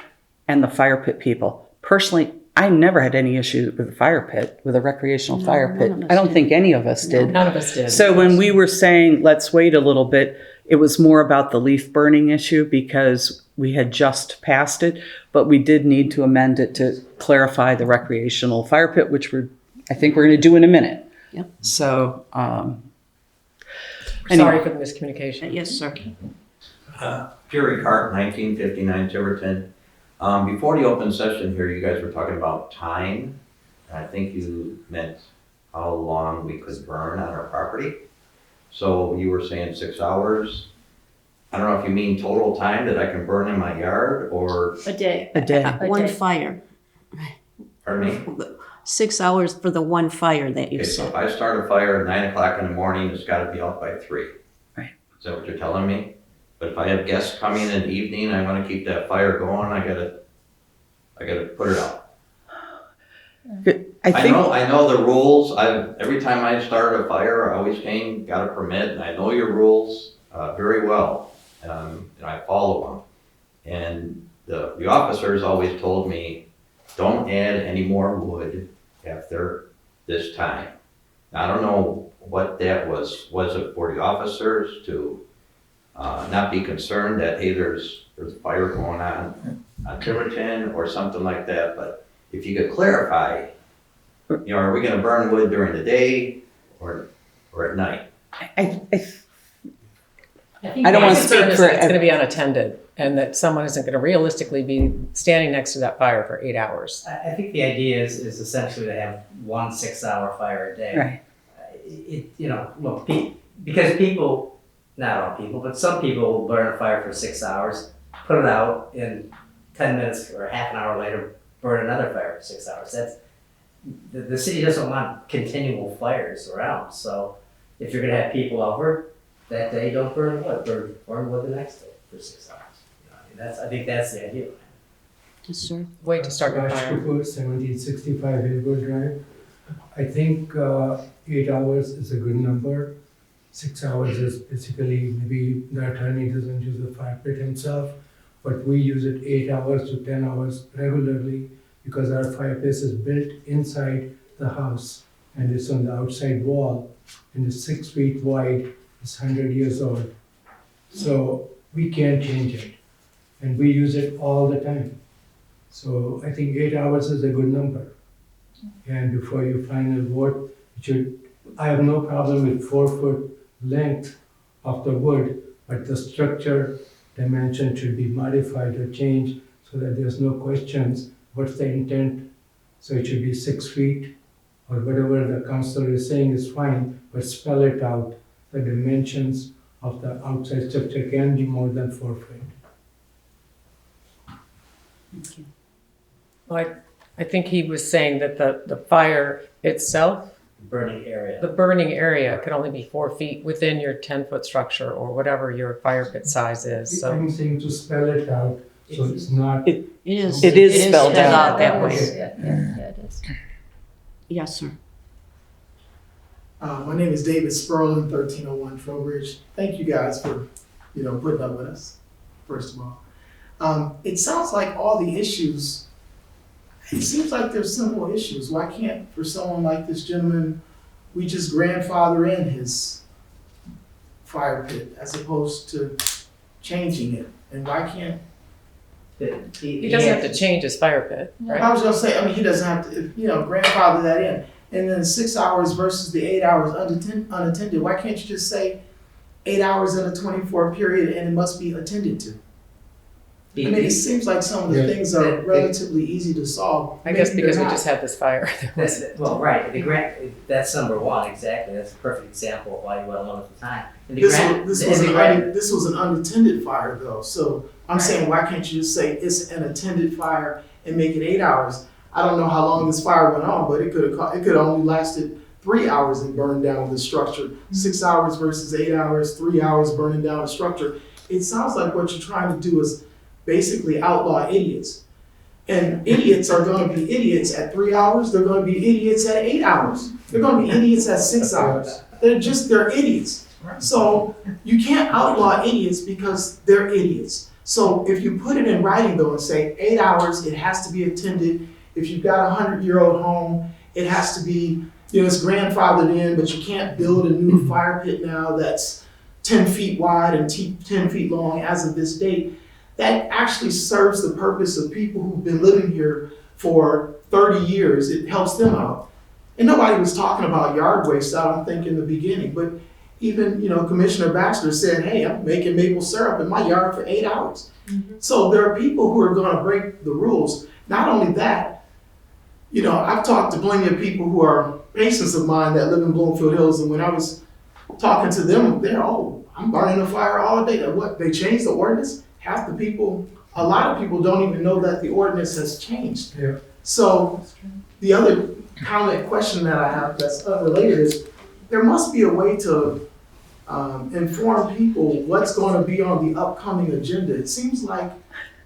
and the fire pit people. Personally, I never had any issue with the fire pit, with a recreational fire pit. I don't think any of us did. none of us did. So when we were saying, let's wait a little bit, it was more about the leaf burning issue because we had just passed it, but we did need to amend it to clarify the recreational fire pit, which I think we're going to do in a minute. Yep. So, Sorry for the miscommunication. Yes, sir. Jerry Cart, 1959 Tiverton. Before the open session here, you guys were talking about time. I think you meant how long we could burn on our property. So you were saying 6 hours. I don't know if you mean total time that I can burn in my yard or, A day. A day. One day. fire. pardon me? 6 hours for the one fire that you Okay, so said. if I start a fire at 9 o'clock in the morning, it's gotta be out by 3. Right. Is that what you're telling me? But if I have guests coming in the evening, I wanna keep that fire going, I gotta put it out. I think, I know the rules. Every time I start a fire, I always got a permit, and I know your rules very well, and I follow them. And the officers always told me, don't add any more wood after this time. Now, I don't know what that was. Was it for the officers to not be concerned that, hey, there's a fire going on Tiverton or something like that? But if you could clarify, are we gonna burn wood during the day or at night? I I don't wanna My concern speak is for that it's gonna be unattended and that someone isn't gonna realistically be standing next to that fire for 8 hours. I think the idea is essentially to have 1 6-hour fire a day. Right. Look, because people, not all people, but some people will burn a fire for 6 hours, put it out, in 10 minutes or half an hour later, burn another fire for 6 hours. The city doesn't want continual fires around, so if you're gonna have people over that day, don't burn wood, burn wood the next day for 6 hours. I think that's the idea. Yes, sir. Way to start your Raj fire. Kapoor, 1765 Hillwood Drive. I think 8 hours is a good number. 6 hours is basically, maybe the attorney doesn't use the fire pit himself, but we use it 8 hours to 10 hours regularly because our fireplace is built inside the house and it's on the outside wall and it's 6 feet wide, it's 100 years old. So we can't change it and we use it all the time. So I think 8 hours is a good number. And before you final vote, I have no problem with 4-foot length of the wood, but the structure dimension should be modified or changed so that there's no questions. What's the intent? So it should be 6 feet or whatever the council is saying is fine, but spell it out. The dimensions of the outside structure can be more than 4 feet. Thank you. Well, I think he was saying that the fire itself, Burning area. the burning area could only be 4 feet within your 10-foot structure or whatever your fire pit size is, so. I'm saying to spell it out so it's not. It is. It is spelled out that way. Yeah, it is. Yes, sir. My name is David Sperlin, 1301 Trowbridge. Thank you guys for, putting up with us, first of all. It sounds like all the issues, it seems like there's simple issues. Why can't, for someone like this gentleman, we just grandfather in his fire pit as opposed to changing it? And why can't, He doesn't have to change his fire pit, right? I was gonna say, he doesn't have to, grandfather that in. And then 6 hours versus the 8 hours unattended. Why can't you just say 8 hours in a 24 period and it must be attended to? I mean, it seems like some of the things are relatively easy to solve. I guess Maybe because they're we not. just had this fire. Well, right, that's number one, exactly, that's a perfect example of why you want to limit the time. And the This was an unattended fire though, so I'm saying, why can't you just say it's an attended fire and make it 8 hours? I don't know how long this fire went on, but it could only lasted 3 hours and burned down the structure. 6 hours versus 8 hours, 3 hours burning down the structure. It sounds like what you're trying to do is basically outlaw idiots. And idiots are gonna be idiots at 3 hours, they're gonna be idiots at 8 hours. They're gonna be idiots at 6 hours. They're idiots. So you can't outlaw idiots because they're idiots. So if you put it in writing though and say 8 hours, it has to be attended. If you've got a 100-year-old home, it has to be, it's grandfathered in, but you can't build a new fire pit now that's 10 feet wide and 10 feet long as of this date. That actually serves the purpose of people who've been living here for 30 years. It helps them out. And nobody was talking about yard waste, I don't think, in the beginning, but even, Commissioner Baxter said, hey, I'm making maple syrup in my yard for 8 hours. Mm-hmm. So there are people who are gonna break the rules. Not only that, you know, I've talked to plenty of people who are patients of mine that live in Bloomfield Hills, and when I was talking to them, they're, oh, I'm burning a fire all day. What, they changed the ordinance? Half the people, a lot of people don't even know that the ordinance has changed. Yeah. So the other question that I have that's unrelated is, there must be a way to inform people what's going to be on the upcoming agenda. It seems like,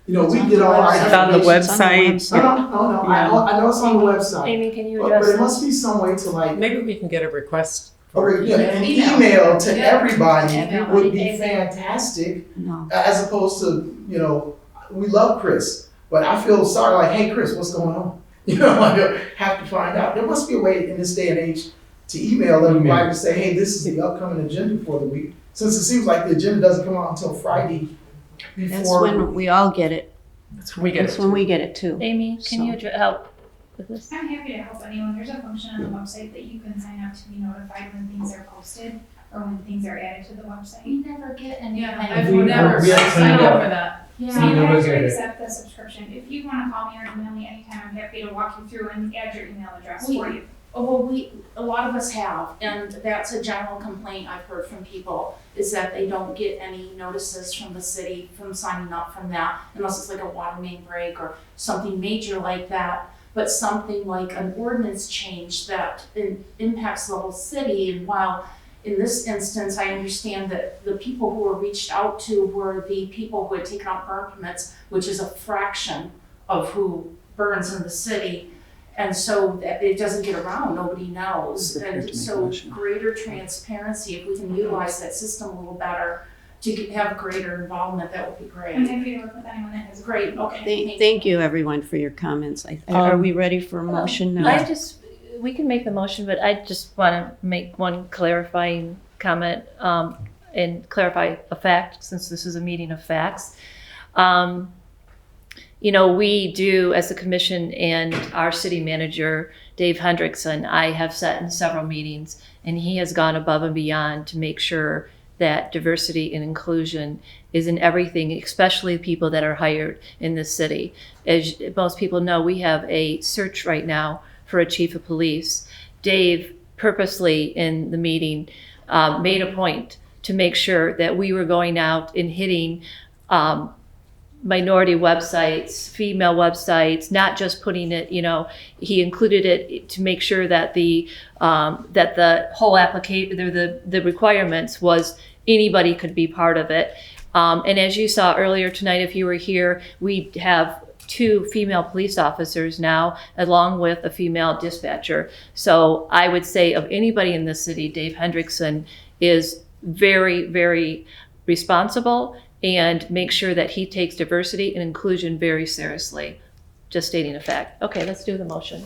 you know, we get all our It's on the information. website. No. I know it's on the website. Amy, can you But address there this? must be some way to like, Maybe we can get a request. or an Email. email to Yeah. everybody Email. would be fantastic, No. as opposed to, you know, we love Chris, but I feel sorry, like, hey, Chris, what's going on? You know, I have to find out. There must be a way in this day and age to email everybody to say, hey, this is the upcoming agenda for the week. Since it seems like the agenda doesn't come out until Friday That's before. when we all get it. That's when we get That's it. when we get it too. Amy, can you help with this? I'm happy to help anyone. There's a function on the website that you can sign up to be notified when things are posted or when things are added to the website. We never get any. Yeah, kind I've of- never we have signed signed up up. for that. So Yeah. you never have get to it. accept the subscription. If you want to call me or email me anytime, I'm happy to walk you through and add your email address for you. Well, a lot of us have, and that's a general complaint I've heard from people, is that they don't get any notices from the city from signing up from that, unless it's like a water main break or something major like that. But something like an ordinance change that impacts the whole city, and while in this instance, I understand that the people who were reached out to were the people who had taken out burn permits, which is a fraction of who burns in the city. And so that it doesn't get around, nobody knows. And so greater transparency, if we can utilize that system a little better to have greater involvement, that would be I'm great. happy to work with anyone that has. Great, okay. Thank you, everyone, for your comments. Are we ready for a motion now? We can make the motion, but I just want to make one clarifying comment and clarify a fact, since this is a meeting of facts. You know, we do, as a commission, and our city manager, Dave Hendrickson, I have sat in several meetings, and he has gone above and beyond to make sure that diversity and inclusion is in everything, especially people that are hired in this city. As most people know, we have a search right now for a chief of police. Dave purposely in the meeting made a point to make sure that we were going out and hitting minority websites, female websites, not just putting it, you know, he included it to make sure that the whole application, the requirements was anybody could be part of it. And as you saw earlier tonight, if you were here, we have 2 female police officers now, along with a female dispatcher. So I would say of anybody in the city, Dave Hendrickson is very, very responsible and make sure that he takes diversity and inclusion very seriously. Just stating a fact. Okay, let's do the motion.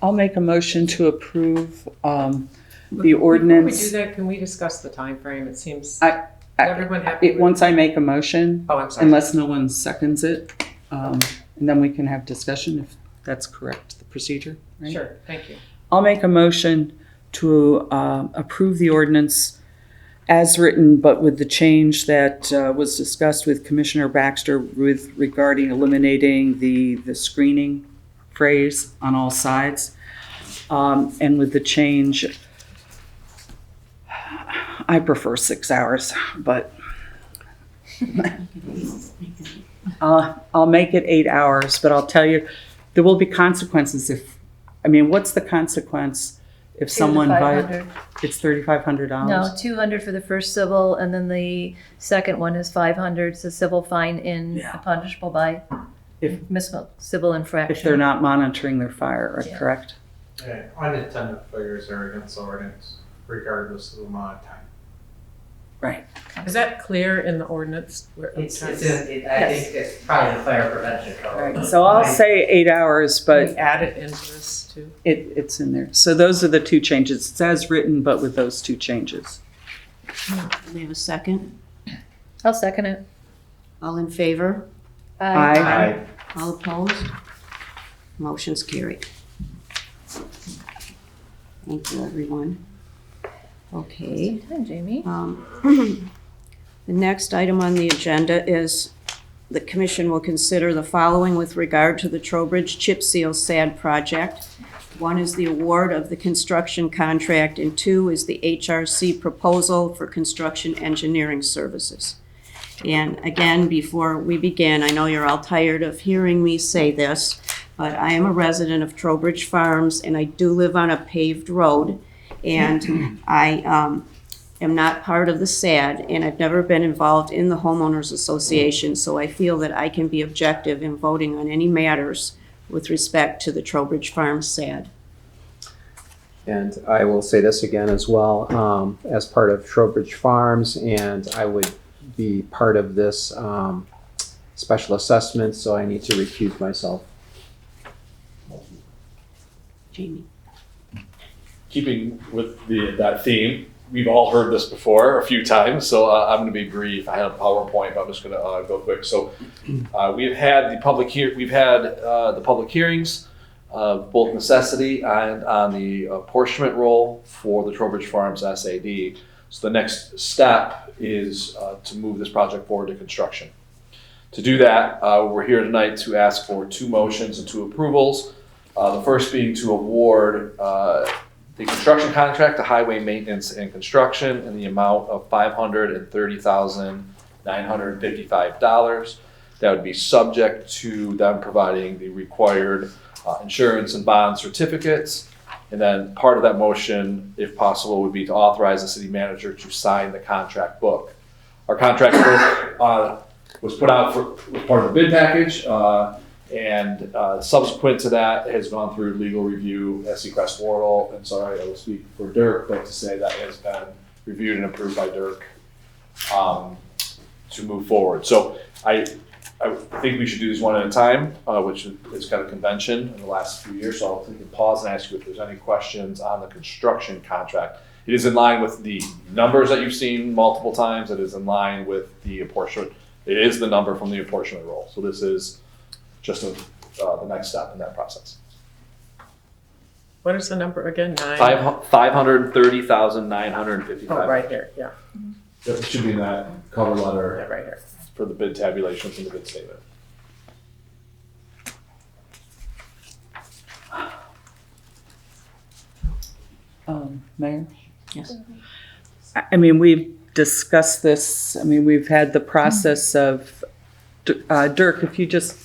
I'll make a motion to approve the Before ordinance. we do that, can we discuss the time frame? It seems, I- is everyone happy with? Once I make a motion, Oh, I'm sorry. unless no one seconds it, and then we can have discussion if that's correct, the procedure, right? Sure, thank you. I'll make a motion to approve the ordinance as written, but with the change that was discussed with Commissioner Baxter with regarding eliminating the screening phrase on all sides. And with the change, I prefer 6 hours, but I'll make it 8 hours, but I'll tell you, there will be consequences what's the consequence if someone $500. it's $3,500? No, $200 for the first civil, and then the second one is $500. It's a civil fine punishable by civil infraction. If they're not monitoring their fire, Yeah. correct? Yeah, unintended failures are against the ordinance regardless of the amount of time. Right. Is that clear in the ordinance? I think it's probably the fire prevention code. Right. So I'll say 8 hours, But but add it into this too? it's in there. So those are the 2 changes. It's as written, but with those 2 changes. Do we have a second? I'll second it. All in favor? Aye. All opposed? Motion's carried. Thank you, everyone. Okay. Hi, Jamie. The next item on the agenda is the commission will consider the following with regard to the Trowbridge Chip Seal SAD project. One is the award of the construction contract, and two is the HRC proposal for construction engineering services. And again, before we begin, I know you're all tired of hearing me say this, but I am a resident of Trowbridge Farms, and I do live on a paved road, and I am not part of the SAD, and I've never been involved in the homeowners association, so I feel that I can be objective in voting on any matters with respect to the Trowbridge Farms SAD. And I will say this again as well, as part of Trowbridge Farms, and I would be part of this special assessment, so I need to recuse myself. Jamie. Keeping with that theme, we've all heard this before a few times, so I'm going to be brief. I had a PowerPoint, but I'm just going to go quick. So we've had the public hearings, both necessity and on the apportionment roll for the Trowbridge Farms SAD. So the next step is to move this project forward to construction. To do that, we're here tonight to ask for 2 motions and 2 approvals. The first being to award the construction contract to Highway Maintenance and Construction in the amount of $530,955. That would be subject to them providing the required insurance and bond certificates. And then part of that motion, if possible, would be to authorize the city manager to sign the contract book. Our contract book was put out was part of the bid package, and subsequent to that has gone through legal review at Seacrest Wardle. And sorry, I will speak for Dirk, but to say that has been reviewed and approved by Dirk to move forward. So I think we should do this one at a time, which is kind of convention in the last few years. So I'll take a pause and ask you if there's any questions on the construction contract. It is in line with the numbers that you've seen multiple times. It is in line with the apportionment. It is the number from the apportionment roll. So this is just the next step in that process. What is the number again? 530,955. Oh, right here, yeah. That should be in that cover letter. Yeah, right here. For the bid tabulations and the bid statement. Mayor? Yes. I mean, we've discussed this. I mean, we've had the process of, Dirk, if you just,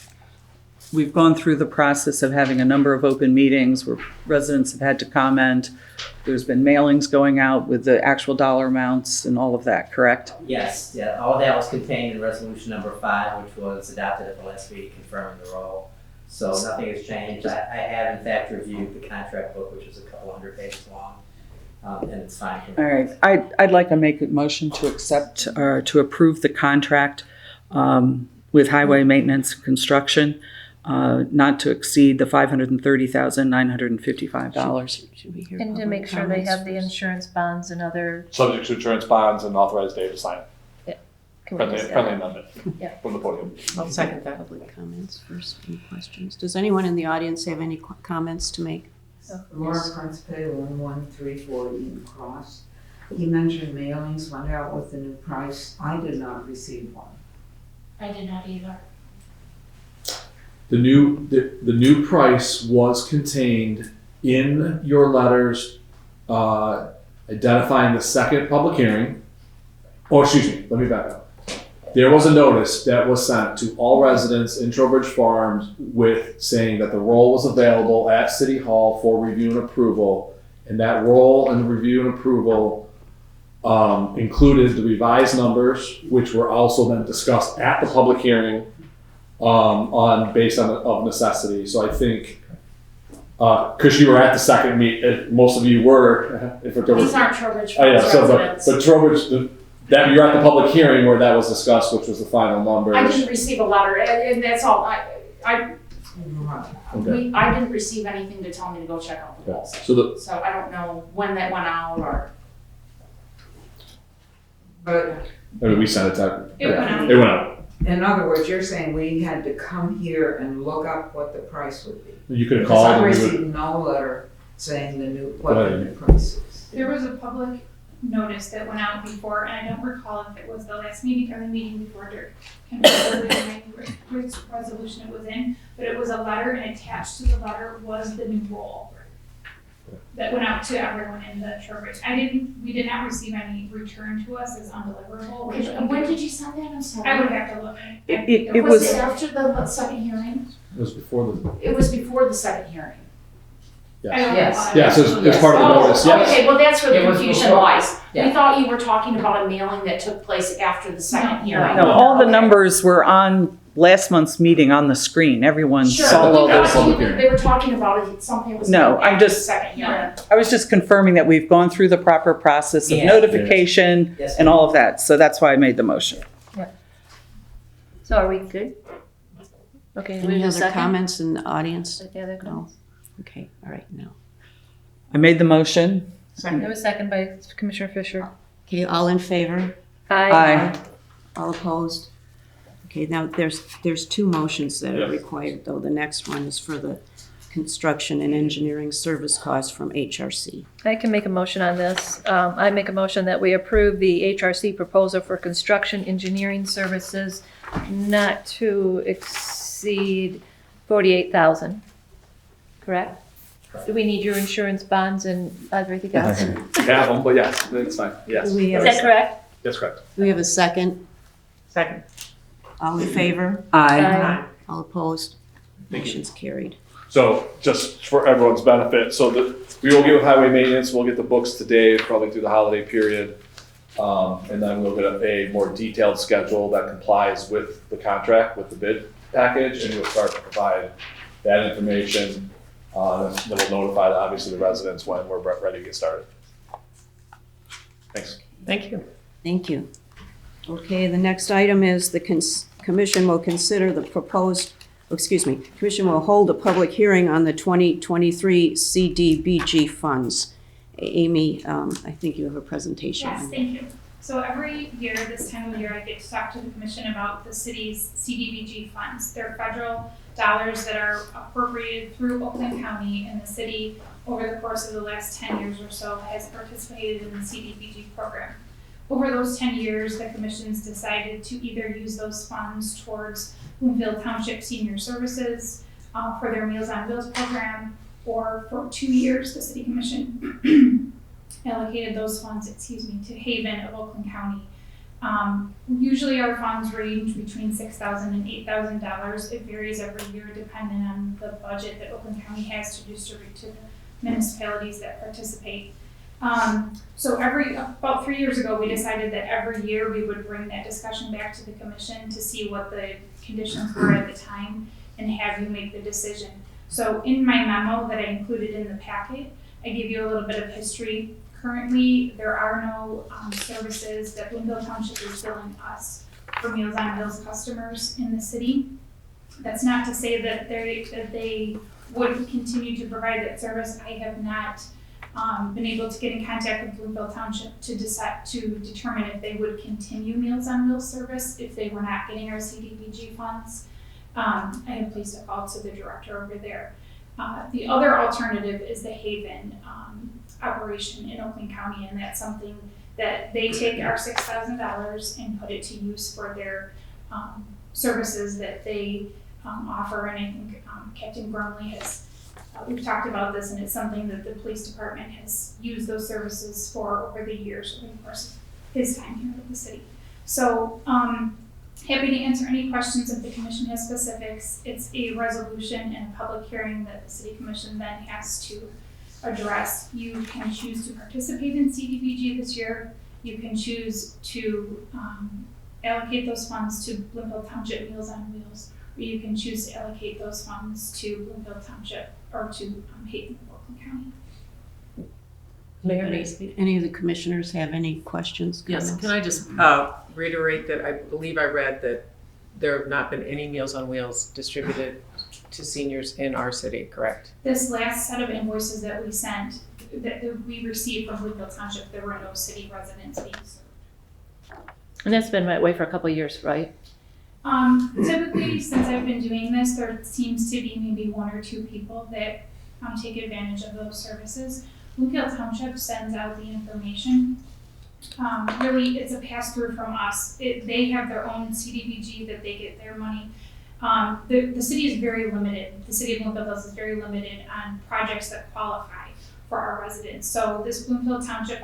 we've gone through the process of having a number of open meetings where residents have had to comment. There's been mailings going out with the actual dollar amounts and all of that, correct? Yes, yeah, all of that was contained in resolution number 5, which was adopted at the last meeting confirming the role. So nothing has changed. I have in fact reviewed the contract book, which is a couple hundred pages long, and it's fine. All right, I'd like to make a motion to accept or to approve the contract with Highway Maintenance and Construction, not to exceed the $530,955. Should we hear And to public make sure they have the comments insurance bonds and other. Subject to insurance bonds and authorize Dave to sign. Can we Friendly just- amendment Yeah. from the podium. I'll second that. Public comments first, any questions? Does anyone in the audience have any comments to make? Laura Principe, 11340 Eaton Cross. You mentioned mailings went out with the new price. I did not receive one. I did not either. The new price was contained in your letters identifying the second public hearing. Oh, excuse me, let me back up. There was a notice that was sent to all residents in Trowbridge Farms with saying that the roll was available at City Hall for review and approval. And that roll and review and approval included the revised numbers, which were also then discussed at the public hearing based on of necessity. So I think, because you were at the second meet, most of you were. These aren't Trowbridge Oh, yeah, Farms so residents. but Trowbridge, that you're at the public hearing where that was discussed, which was the final numbers. I didn't receive a letter, and that's all. I Okay. didn't receive anything to tell me to go check out the polls. So So I don't know when that went out or. But I mean, we sent it to. It went out. It went out. in other words, you're saying we had to come here and look up what the price would be. You could have Because called. I and we received would- no letter saying what Go the ahead. new price is. There was a public notice that went out before, and I don't recall if it was the last meeting or the meeting before Dirk kind of which resolution it was in, but it was a letter, and attached to the letter was the new role that went out to everyone in the Trowbridge. We did not receive any return to us as undeliverable. And when did you send that? I'm sorry. I would have to look. It Was was, it after the second hearing? It was before the. It was before the second hearing. I don't know. Yes. Yes, it's part of the notice, yes. Okay, well, that's where the It was confusion before. lies. Yeah. We thought you were talking about a mailing that took place after the second hearing. no, all the Okay. numbers were on last month's meeting on the screen. Everyone Sure, saw but all we those. thought they were talking about it, something was. No, I'm after just- the second hearing. I was just confirming that we've gone through the proper process of Yeah. notification Yes. and all of that. So that's why I made the motion. So are we good? Okay. we Any have a other second? comments in the audience? Any other comments? Okay, all right, no. I made the motion. I have a second by Commissioner Fisher. Okay, all in favor? Aye. All opposed? Okay, now there's two motions that are required, though. The next one is for the construction and engineering service costs from HRC. I can make a motion on this. I make a motion that we approve the HRC proposal for construction engineering services not to exceed $48,000. Correct? Do we need your insurance bonds and everything else? Is Have them, but yes, that's fine, yes. Do we have that correct? That's correct. Do we have a second? Second. All in favor? Aye. All opposed? Thank you. Motion's carried. So just for everyone's benefit, so we will get with highway maintenance, we'll get the books today, probably through the holiday period. And then we'll get a more detailed schedule that complies with the contract, with the bid package, and we'll start to provide that information. Then we'll notify, obviously, the residents when we're ready to get started. Thanks. Thank you. Thank you. Okay, the next item is the commission will consider the proposed, commission will hold a public hearing on the 2023 CDBG funds. Amy, I think you have a presentation. Yes, thank you. So every year, this time of year, I get to talk to the commission about the city's CDBG funds. They're federal dollars that are appropriated through Oakland County, and the city, over the course of the last 10 years or so, has participated in the CDBG program. Over those 10 years, the commission's decided to either use those funds towards Bloomfield Township Senior Services for their Meals on Wheels program, or for 2 years, the city commission allocated those funds, to Haven of Oakland County. Usually our funds range between $6,000 and $8,000. It varies every year depending on the budget that Oakland County has to distribute to the municipalities that participate. So about 3 years ago, we decided that every year we would bring that discussion back to the commission to see what the conditions were at the time and have you make the decision. So in my memo that I included in the packet, I give you a little bit of history. Currently, there are no services that Bloomfield Township is billing us for Meals on Wheels customers in the city. That's not to say that they would continue to provide that service. I have not been able to get in contact with Bloomfield Township to determine if they would continue Meals on Wheels service if they were not getting our CDBG funds. I have placed a call to the director over there. The other alternative is the Haven operation in Oakland County, and that's something that they take our $6,000 and put it to use for their services that they offer. And I think Captain Brumley has, we've talked about this, and it's something that the police department has used those services for over the years, over the course of his time here at the city. So happy to answer any questions if the commission has specifics. It's a resolution and a public hearing that the city commission then has to address. You can choose to participate in CDBG this year. You can choose to allocate those funds to Bloomfield Township Meals on Wheels, or you can choose to allocate those funds to Bloomfield Township or to Hayden, Oakland County. Any of the commissioners have any questions? Yes, comments? can I just reiterate that I believe I read that there have not been any Meals on Wheels distributed to seniors in our city, correct? This last set of invoices that we sent, that we received from Bloomfield Township, there were no city residents being served. And that's been that way for a couple of years, right? Typically, since I've been doing this, there seems to be maybe 1 or 2 people that take advantage of those services. Bloomfield Township sends out the information really, it's a pass-through from us. They have their own CDBG that they get their money. The city is very limited. The city of Bloomfield is very limited on projects that qualify for our residents. So this Bloomfield Township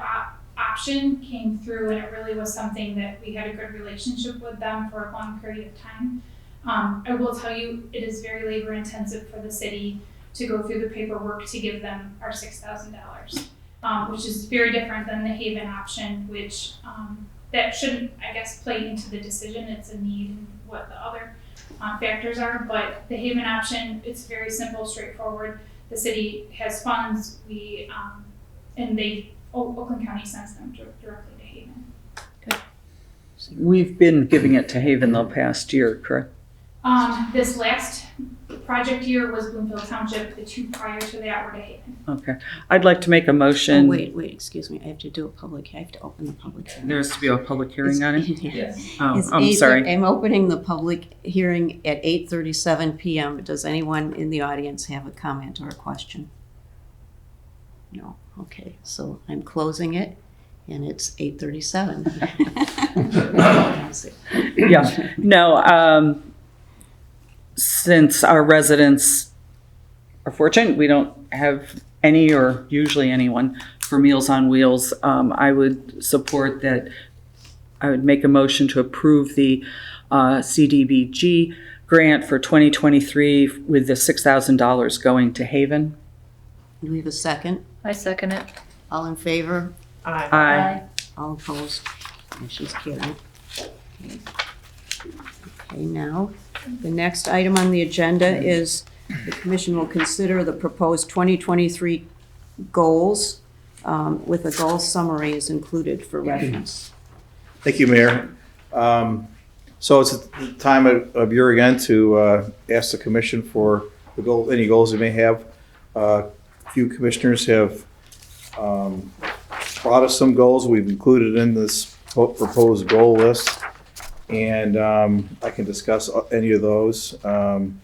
option came through, and it really was something that we had a good relationship with them for a long period of time. I will tell you, it is very labor intensive for the city to go through the paperwork to give them our $6,000, which is very different than the Haven option, which that shouldn't, I guess, play into the decision. It's a need and what the other factors are. But the Haven option, it's very simple, straightforward. The city has funds, and Oakland County sends them directly to Haven. We've been giving it to Haven the past year, correct? This last project year was Bloomfield Township. The two prior to that were to Haven. Okay. I'd like to make a motion. Oh, wait, excuse me. I have to open the public hearing. There has to be a public hearing on it? Yes. Oh, I'm sorry. I'm opening the public hearing at 8:37 p.m. Does anyone in the audience have a comment or a question? No. Okay, so I'm closing it, and it's 8:37. Yeah. No, since our residents are fortunate, we don't have any or usually anyone for Meals on Wheels. I would support that. I would make a motion to approve the CDBG grant for 2023 with the $6,000 going to Haven. Do we have a second? I second it. All in favor? Aye. All opposed? And she's kidding. Okay, now, the next item on the agenda is the commission will consider the proposed 2023 goals with a goal summary is included for reference. Thank you, Mayor. So it's the time of year again to ask the commission for any goals they may have. A few commissioners have brought us some goals we've included in this proposed goal list, and I can discuss any of those. Some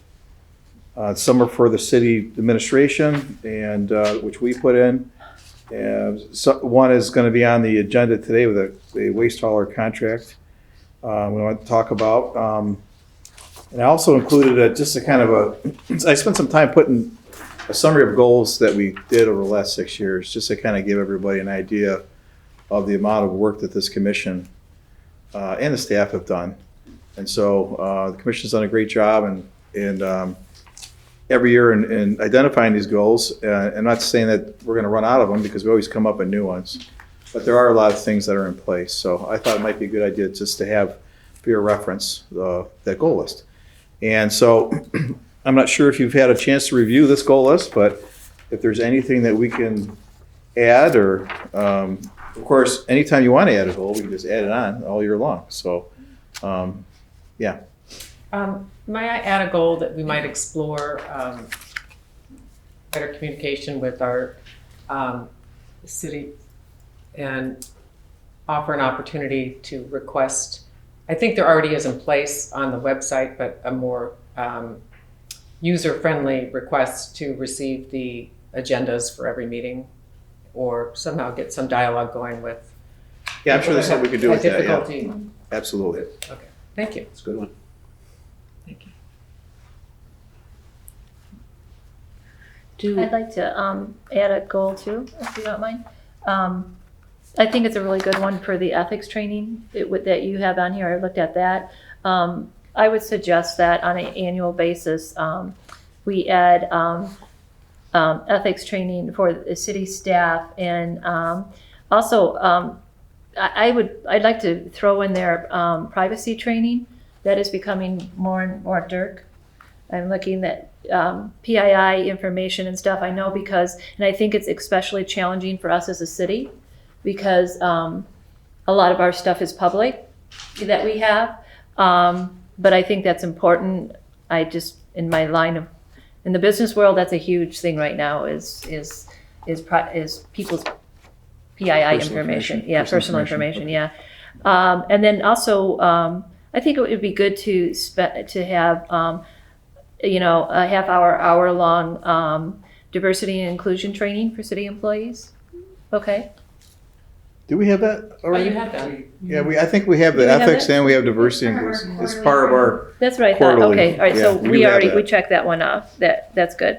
are for the city administration, and which we put in. One is going to be on the agenda today with a waste hauler contract we want to talk about. And I also included just a kind of I spent some time putting a summary of goals that we did over the last 6 years, just to kind of give everybody an idea of the amount of work that this commission and the staff have done. And so the commission's done a great job, and every year in identifying these goals. I'm not saying that we're going to run out of them, because we always come up with new ones, but there are a lot of things that are in place. So I thought it might be a good idea just to have for your reference that goal list. And so I'm not sure if you've had a chance to review this goal list, but if there's anything that we can add, or of course, anytime you want to add a goal, we can just add it on all year long. So yeah. May I add a goal that we might explore better communication with our city and offer an opportunity to request, I think there already is in place on the website, but a more user-friendly request to receive the agendas for every meeting, or somehow get some dialogue going with. Yeah, I'm sure there's something we could do with that. Yeah. Absolutely. Okay, thank you. It's a good one. Thank you. I'd like to add a goal too, if you don't mind. I think it's a really good one for the ethics training that you have on here. I looked at that. I would suggest that on an annual basis, we add ethics training for the city staff, and also I'd like to throw in there privacy training that is becoming more and more dirk. I'm looking at PII information and stuff. I know and I think it's especially challenging for us as a city, because a lot of our stuff is public that we have. But I think that's important. I just, in the business world, that's a huge thing right now is people's PII information. Yeah, personal information. Yeah. And then also, I think it would be good to have, a hour long diversity and inclusion training for city employees. Okay. Do we have that Oh, already? you had that. Yeah, I think we have the Do we have ethics it? and we have diversity and inclusion. It's part of our, That's what I thought. Quarterly. Okay, all right, Yeah, so we we do have already, that. we checked that one off. That's good.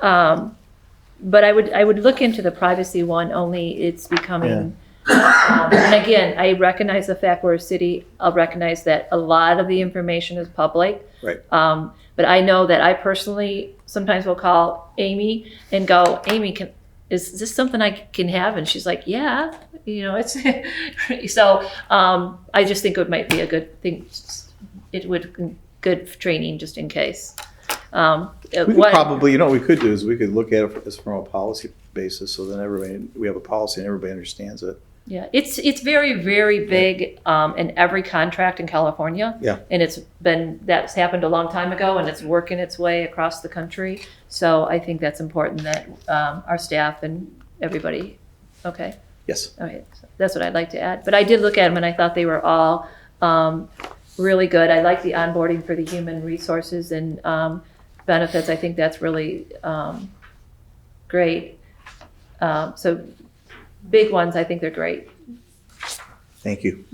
But I would look into the privacy one, only it's becoming, and again, I recognize the fact we're a city. I'll recognize that a lot of the information is public. Right. But I know that I personally sometimes will call Amy and go, Amy, is this something I can have? And she's like, yeah, it's, so, I just think it might be a good thing. It would, good training just in case. we could probably, what we could do is we could look at it as from a policy basis, so then we have a policy and everybody understands it. Yeah, it's very, very big in every contract in California. Yeah. And that's happened a long time ago, and it's working its way across the country. So I think that's important that our staff and everybody, okay? Yes. Okay, so that's what I'd like to add. But I did look at them, and I thought they were all really good. I like the onboarding for the human resources and benefits. I think that's really great. So big ones, I think they're great. Thank you.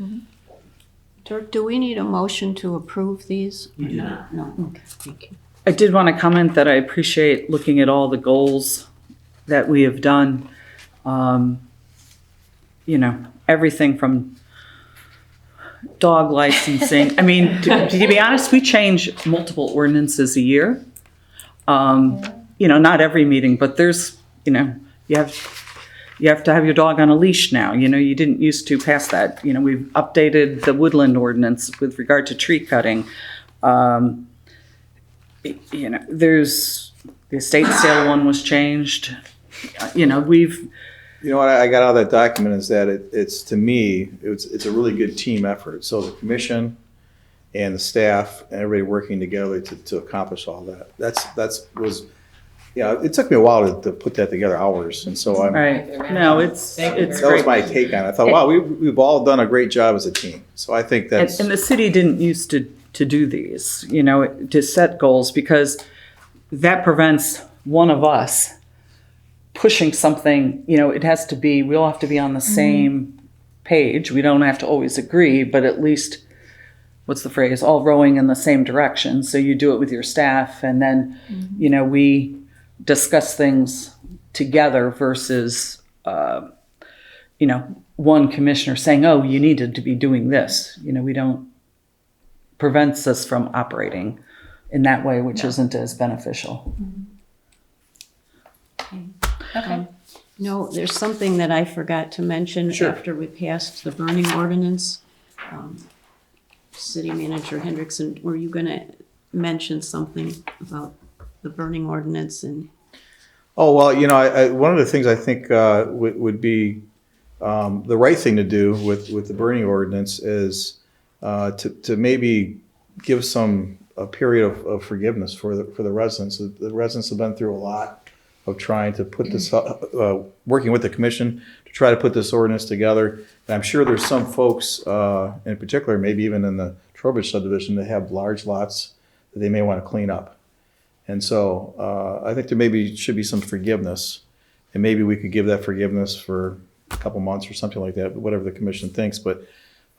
Dirk, do we need a motion to approve these? No. No, okay, thank you. I did want to comment that I appreciate looking at all the goals that we have done. Everything from dog licensing. I mean, to be honest, we change multiple ordinances a year. Not every meeting, but there's, you have to have your dog on a leash now. You didn't used to pass that. We've updated the woodland ordinance with regard to tree cutting. There's the estate sale one was changed. What I got out of that document is that it's to me, it's a really good team effort. So the commission and the staff and everybody working together to accomplish all that. It took me a while to put that together, hours, and so I'm. Right. No, it's that great. was my take on it. I thought, wow, we've all done a great job as a team. So I think that's. And the city didn't used to do these, to set goals, because that prevents one of us pushing something. It has to be, we all have to be on the same page. We don't have to always agree, but at least, what's the phrase, all rowing in the same direction. So you do it with your staff, and then, we discuss things together versus, one commissioner saying, oh, you needed to be doing this. We don't, prevents us from operating in that way, which isn't as beneficial. Okay. No, there's something that I forgot to mention after we passed the burning ordinance. City Manager Hendrickson, were you gonna mention something about the burning ordinance and? Oh, well, one of the things I think would be the right thing to do with the burning ordinance is to maybe give a period of forgiveness for the residents. The residents have been through a lot of trying to put this, working with the commission to try to put this ordinance together. And I'm sure there's some folks, in particular, maybe even in the Trowbridge subdivision, that have large lots that they may want to clean up. And so I think there maybe should be some forgiveness, and maybe we could give that forgiveness for a couple months or something like that, whatever the commission thinks. But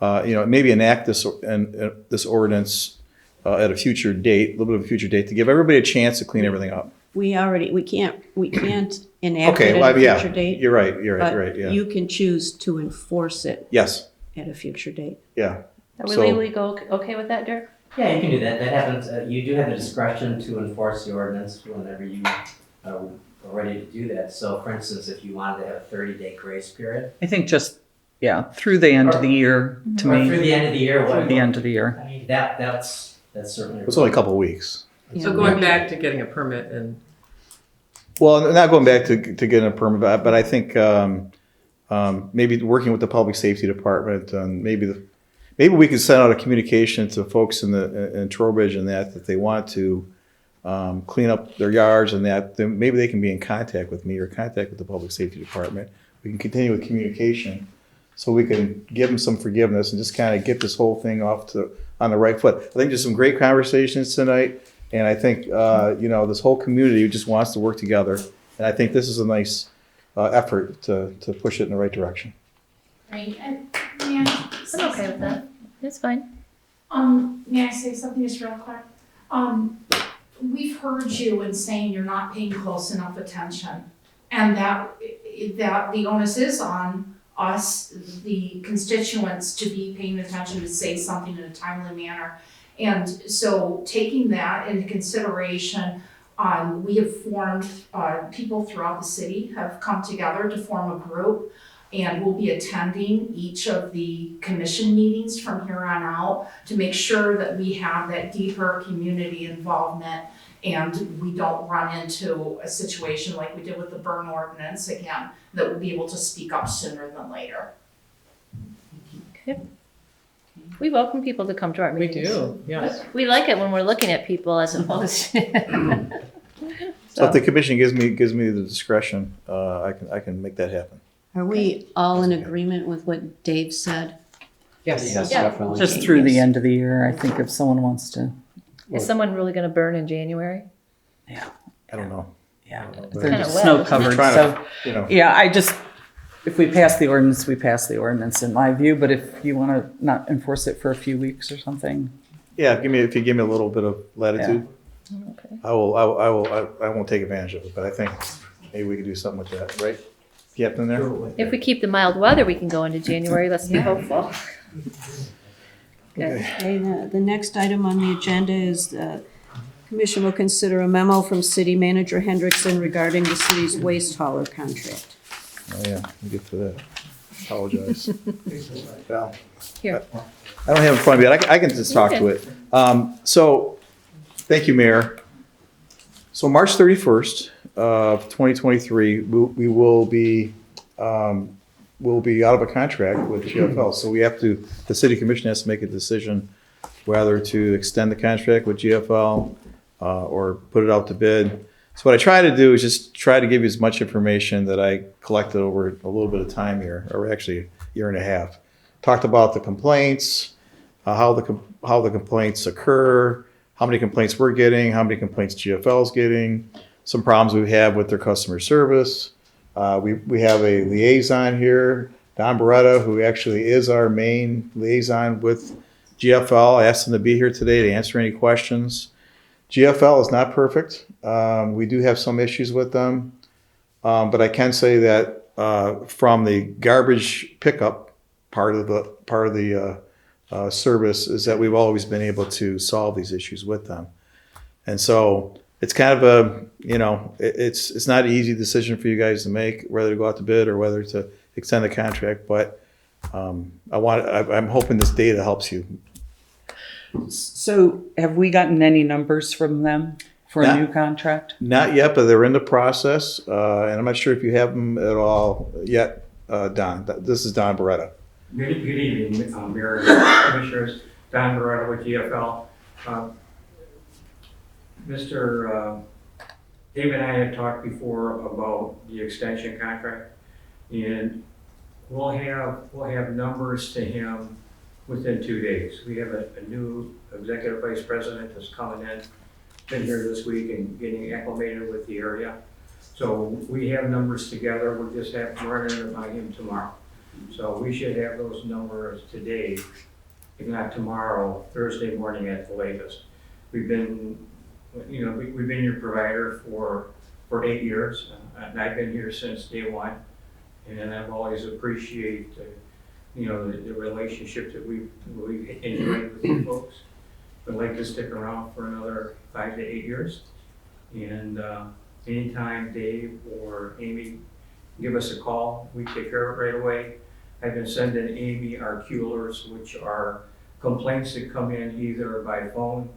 maybe enact this ordinance at a future date, a little bit of a future date, to give everybody a chance to clean everything up. We can't enact Okay, it well, at a yeah, future date. you're right, But yeah. you can choose to enforce it Yes, at a future date. yeah. Are we So- legally okay with that, Dirk? Yeah, you can do that. That happens, you do have the discretion to enforce the ordinance whenever you are ready to do that. So for instance, if you wanted to have a 30-day grace period. I think just, through the end of the year, to Or me. through the end of the year. Through the end of the year. I mean, that's certainly. It's only a couple of weeks. So going back to getting a permit and. Well, not going back to getting a permit, but I think maybe working with the public safety department, and maybe we could send out a communication to folks in Trowbridge and that they want to clean up their yards, and that then maybe they can be in contact with me or contact with the public safety department. We can continue with communication, so we can give them some forgiveness and just kind of get this whole thing on the right foot. I think there's some great conversations tonight. And I think, this whole community just wants to work together. And I think this is a nice effort to push it in the right direction. Right, and may I say I'm okay with that. It's fine. May I say something just real quick? We've heard you in saying you're not paying close enough attention, and that the onus is on us, the constituents, to be paying attention, to say something in a timely manner. And so taking that into consideration, we have formed, people throughout the city have come together to form a group, and we'll be attending each of the commission meetings from here on out to make sure that we have that deeper community involvement and we don't run into a situation like we did with the burn ordinance again, that we'll be able to speak up sooner than later. We welcome people to come to our We meetings. do, yes. We like it when we're looking at people as opposed to. So if the commission gives me the discretion, I can make that happen. Are we all in agreement with what Dave said? Yes. Yes, Yeah. definitely. Just through the end of the year, I think if someone wants to, Is someone really going to burn in January? I don't know. yeah, But they're kinda just wet, snow isn't it? covered, Trying so, to, you know. yeah, I just, if we pass the ordinance, we pass the ordinance in my view, but if you want to not enforce it for a few weeks or something. Yeah, if you give me a little bit of latitude, Okay. I won't take advantage of it, but I think maybe we could do something with that, right? Captain there? If we keep the mild weather, we can go into January. Let's be hopeful. Good. Okay, the next item on the agenda is the commission will consider a memo from City Manager Hendrickson regarding the city's waste hauler contract. Oh, yeah, we'll get to that. Apologize. Well, Here. I don't have it in front of me, but I can just talk to it. So, thank you, Mayor. So March 31st of 2023, we will be out of a contract with GFL. So the city commission has to make a decision whether to extend the contract with GFL or put it out to bid. So what I try to do is just try to give you as much information that I collected over a little bit of time here, or actually a year and a half. Talked about the complaints, how the complaints occur, how many complaints we're getting, how many complaints GFL is getting, some problems we have with their customer service. We have a liaison here, Don Beretta, who actually is our main liaison with GFL. I asked him to be here today to answer any questions. GFL is not perfect. We do have some issues with them, but I can say that from the garbage pickup part of the service is that we've always been able to solve these issues with them, and so it's kind of it's not an easy decision for you guys to make whether to go out to bid or whether to extend the contract. But I'm hoping this data helps you. So have we gotten any numbers from them for a new contract? Not yet, but they're in the process, and I'm not sure if you have them at all yet, Don. This is Don Beretta. Good evening, Mayor and Commissioners. Don Beretta with GFL. Mr. Dave and I had talked before about the extension contract, and we'll have numbers to him within 2 days. We have a new executive vice president that's coming in, been here this week and getting acclimated with the area. So we have numbers together. We'll just have to run it by him tomorrow. So we should have those numbers today, if not tomorrow, Thursday morning at the latest. We've been your provider for 8 years, and I've been here since day one, and I've always appreciated the relationship that we've enjoyed with you folks. I'd like to stick around for another 5 to 8 years, and anytime Dave or Amy give us a call, we take care of it right away. I've been sending Amy our Q-alerts, which are complaints that come in either by phone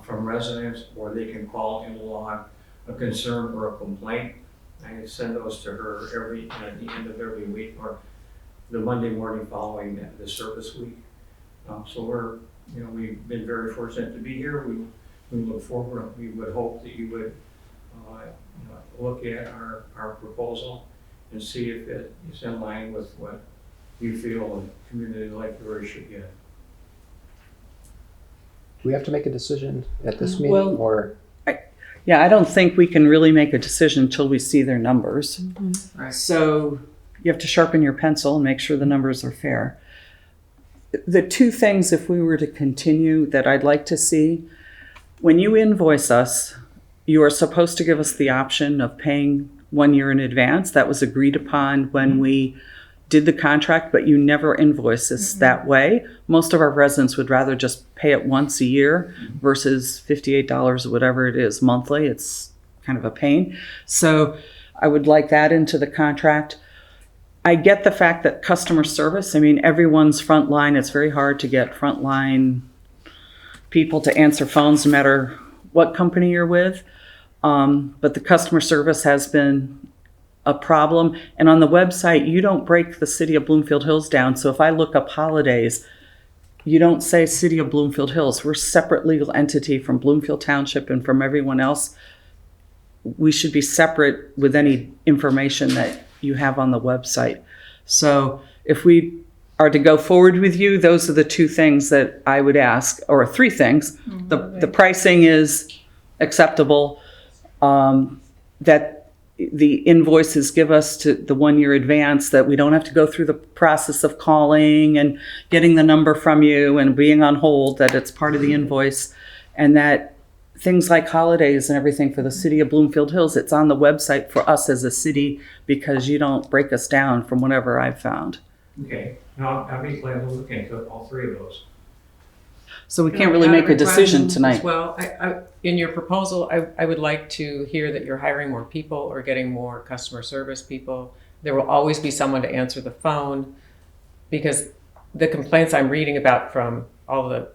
from residents, or they can call and log a concern or a complaint. I send those to her at the end of every week, or the Monday morning following the service week. So we've been very fortunate to be here. We look forward. We would hope that you would look at our proposal and see if it is in line with what you feel a community like yours should get. Do we have to make a decision at this meeting, Well, or? Yeah, I don't think we can really make a decision until we see their numbers. Mm-hmm. So you have to sharpen your pencil and make sure the numbers are fair. The two things, if we were to continue, that I'd like to see, when you invoice us, you are supposed to give us the option of paying 1 year in advance. That was agreed upon when we did the contract, but you never invoice us that way. Most of our residents would rather just pay it once a year versus $58 or whatever it is monthly. It's kind of a pain. So I would like that into the contract. I get the fact that customer service, I mean, everyone's frontline. It's very hard to get frontline people to answer phones no matter what company you're with. But the customer service has been a problem. And on the website, you don't break the city of Bloomfield Hills down. So if I look up holidays, you don't say city of Bloomfield Hills. We're a separate legal entity from Bloomfield Township and from everyone else. We should be separate with any information that you have on the website. So if we are to go forward with you, those are the two things that I would ask, or three things. The pricing is acceptable, that the invoices give us to the 1 year advance, that we don't have to go through the process of calling and getting the number from you and being on hold, that it's part of the invoice, and that things like holidays and everything for the city of Bloomfield Hills, it's on the website for us as a city because you don't break us down from whatever I've found. Okay, now I'll be glad to look into all three of those. So we can't really make a decision As tonight. well, in your proposal, I would like to hear that you're hiring more people or getting more customer service people. There will always be someone to answer the phone, because the complaints I'm reading about from all the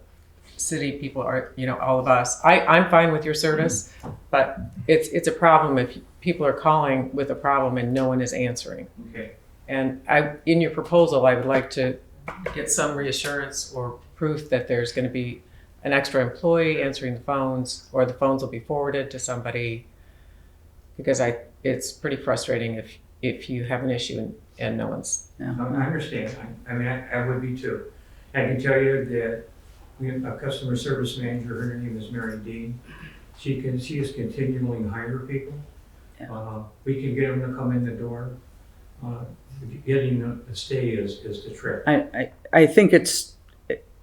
city people are, all of us. I'm fine with your service, but it's a problem if people are calling with a problem and no one is answering. Okay. And in your proposal, I would like to get some reassurance or proof that there's going to be an extra employee answering the phones, or the phones will be forwarded to somebody, because it's pretty frustrating if you have an issue and no one's. Yeah. I understand. I would be too. I can tell you that we have a customer service manager, her name is Mary Dean. She is continually hire people. Yeah. We can get them to come in the door. Getting them to stay is the trick. I think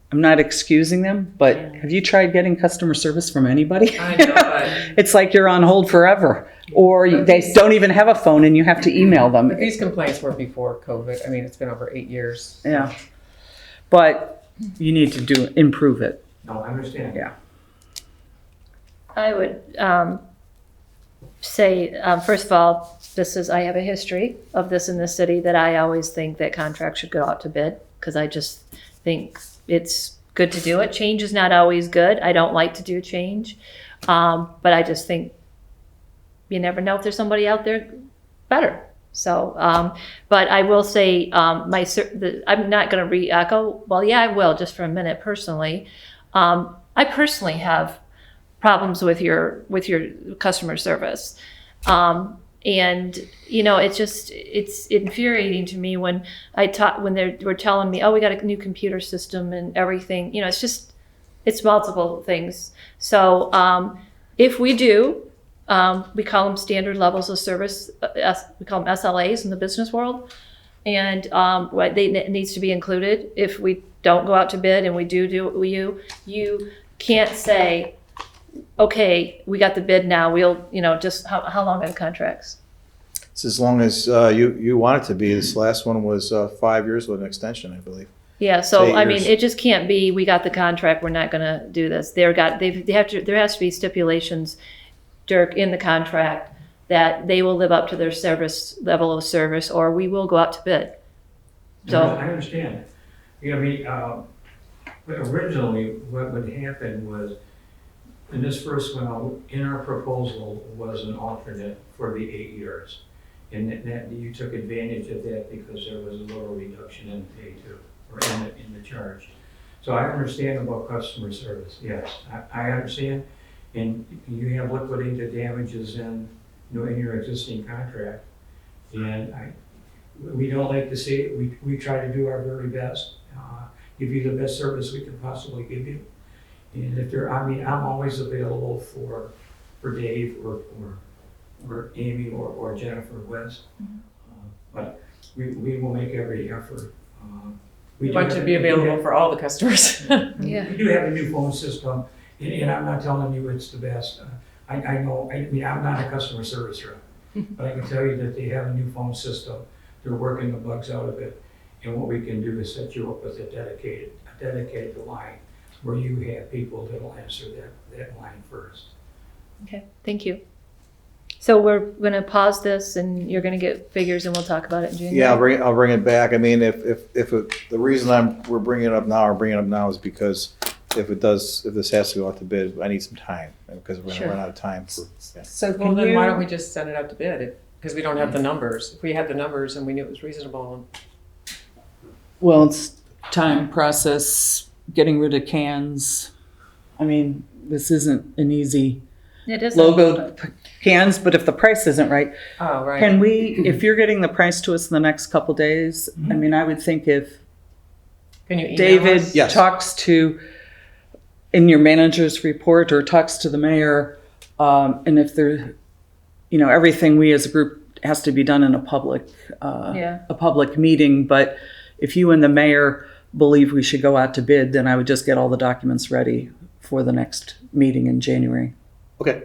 I'm not excusing them, but have you tried getting customer service from anybody? I know, but It's like you're on hold forever, or they don't even have a phone and you have to email them. But these complaints were before COVID. I mean, it's been over 8 years. Yeah, but you need to improve it. No, I understand. Yeah. I would say, first of all, I have a history of this in the city, that I always think that contracts should go out to bid, because I just think it's good to do it. Change is not always good. I don't like to do change. But I just think you never know if there's somebody out there better. So, but I will say, I'm not going to re-echo. Well, yeah, I will, just for a minute personally. I personally have problems with your customer service. And it's infuriating to me when they were telling me, oh, we got a new computer system and everything. It's multiple things. So if we do, we call them standard levels of service. We call them SLAs in the business world, and it needs to be included. If we don't go out to bid and we you can't say, okay, we got the bid now, we'll, just how long are the contracts? It's as long as you want it to be. This last one was 5 years with an extension, I believe. Yeah, so It's 8 I mean, years. it just can't be, we got the contract, we're not gonna do this. There has to be stipulations, Dirk, in the contract that they will live up to their level of service, or we will go out to bid. So I understand. Originally what would happen was, and this first went out in our proposal, was an alternate for the 8 years. And that you took advantage of that because there was a little reduction in pay too, or in the charge. So I understand about customer service, yes, I understand. And you have liquidated damages in your existing contract. And we don't like to see it. We try to do our very best, give you the best service we can possibly give you. And I'm always available for Dave or Amy or Jennifer West. But we will make every effort. We do want to have- be we do available have- for all the customers. Yeah. We do have a new phone system, and I'm not telling you it's the best. I know, I mean, I'm not a customer service rep, but I can tell you that they have a new phone system. They're working the bugs out of it. And what we can do is set you up with a dedicated line where you have people that'll answer that line first. Okay, thank you. So we're gonna pause this and you're gonna get figures and we'll talk about it in January? Yeah, I'll bring it back. I mean, the reason we're bringing it up now is because if this has to go out to bid, I need some time, because we're gonna run out of time for. Yeah. So Well, can then why you, don't we just send it out to bid? Because we don't have the numbers. If we had the numbers and we knew it was reasonable. well, it's time, process, getting rid of cans. I mean, this isn't an easy It is. logoed cans, but if the price isn't right, Oh, right. can we, if you're getting the price to us in the next couple days, I mean, I would think if Can you email David us? Yes. talks to, in your manager's report, or talks to the mayor, and if there, you know, everything we as a group has to be done in a public meeting, but if you and the mayor believe we should go out to bid, then I would just get all the documents ready for the next meeting in January. Okay.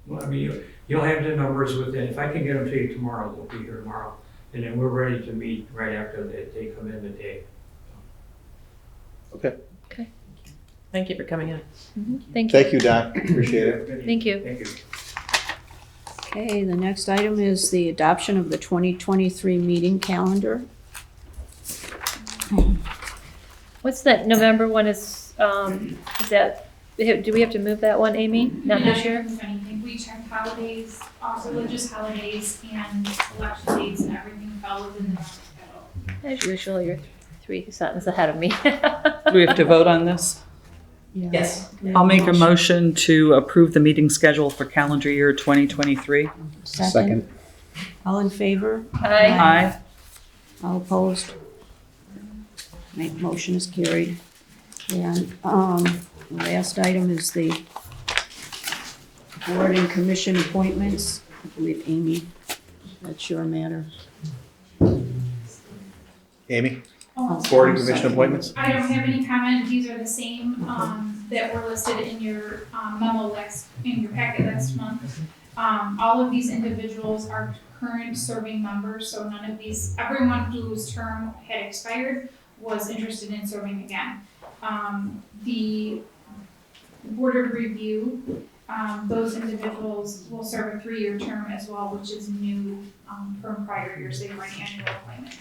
Well, I mean, you'll have the numbers within, if I can get them to you tomorrow, they'll be here tomorrow. And then we're ready to meet right after they come in today. Okay. Thank you for coming in. Thank you. Thank you, Don. Appreciate it. Thank you. Thank you. Okay, the next item is the adoption of the 2023 meeting calendar. What's that November one is that, do we have to move that one, Amy? Not this year? If anything, we checked holidays, religious holidays and election dates and everything fell within the schedule. As usual, you're 3 sentences ahead of me. Do we have to vote on this? Yes. I'll make a motion to approve the meeting schedule for calendar year 2023. Second. All in favor? Aye. Aye. All opposed? Motion is carried. And last item is the board and commission appointments. I believe, Amy, that's your matter. Amy, Oh, board and commission appointments? I don't have any comment, these are the same, that were listed in your, memo in your packet last month. All of these individuals are current serving members, so none of these, everyone whose term had expired was interested in serving again. The Board of Review, those individuals will serve a 3-year term as well, which is new, from prior years, they were an annual appointment.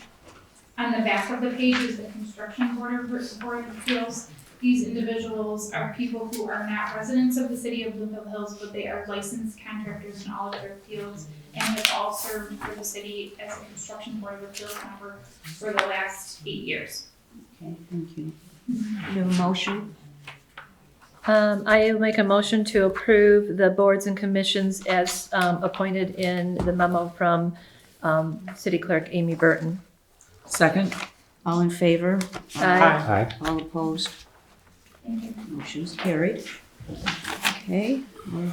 On the back of the page is the Construction Board of Appeals. These individuals are people who are not residents of the city of Bloomfield Hills, but they are licensed contractors in all of their fields and have all served for the city as a Construction Board of Appeals member for the last 8 years. Okay, thank you. You have a motion? I will make a motion to approve the boards and commissions as appointed in the memo from City Clerk Amy Burton. Second. All in favor? Aye. All opposed? Motion is carried. Okay, we're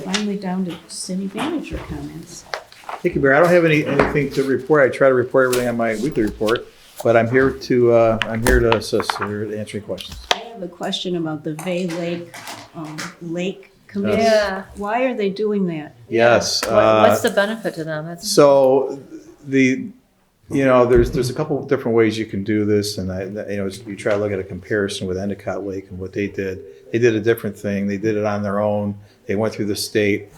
finally down to city manager comments. Thank you, Barry. I don't have anything to report. I try to report everything on my weekly report, but I'm here to assist, here to answer any questions. I have a question about the Vay Lake Committee. Yeah. Why are they doing that? Yes. What's the benefit to them? That's So there's a couple of different ways you can do this, and you try to look at a comparison with Endicott Lake and what they did. They did a different thing. They did it on their own. They went through the state,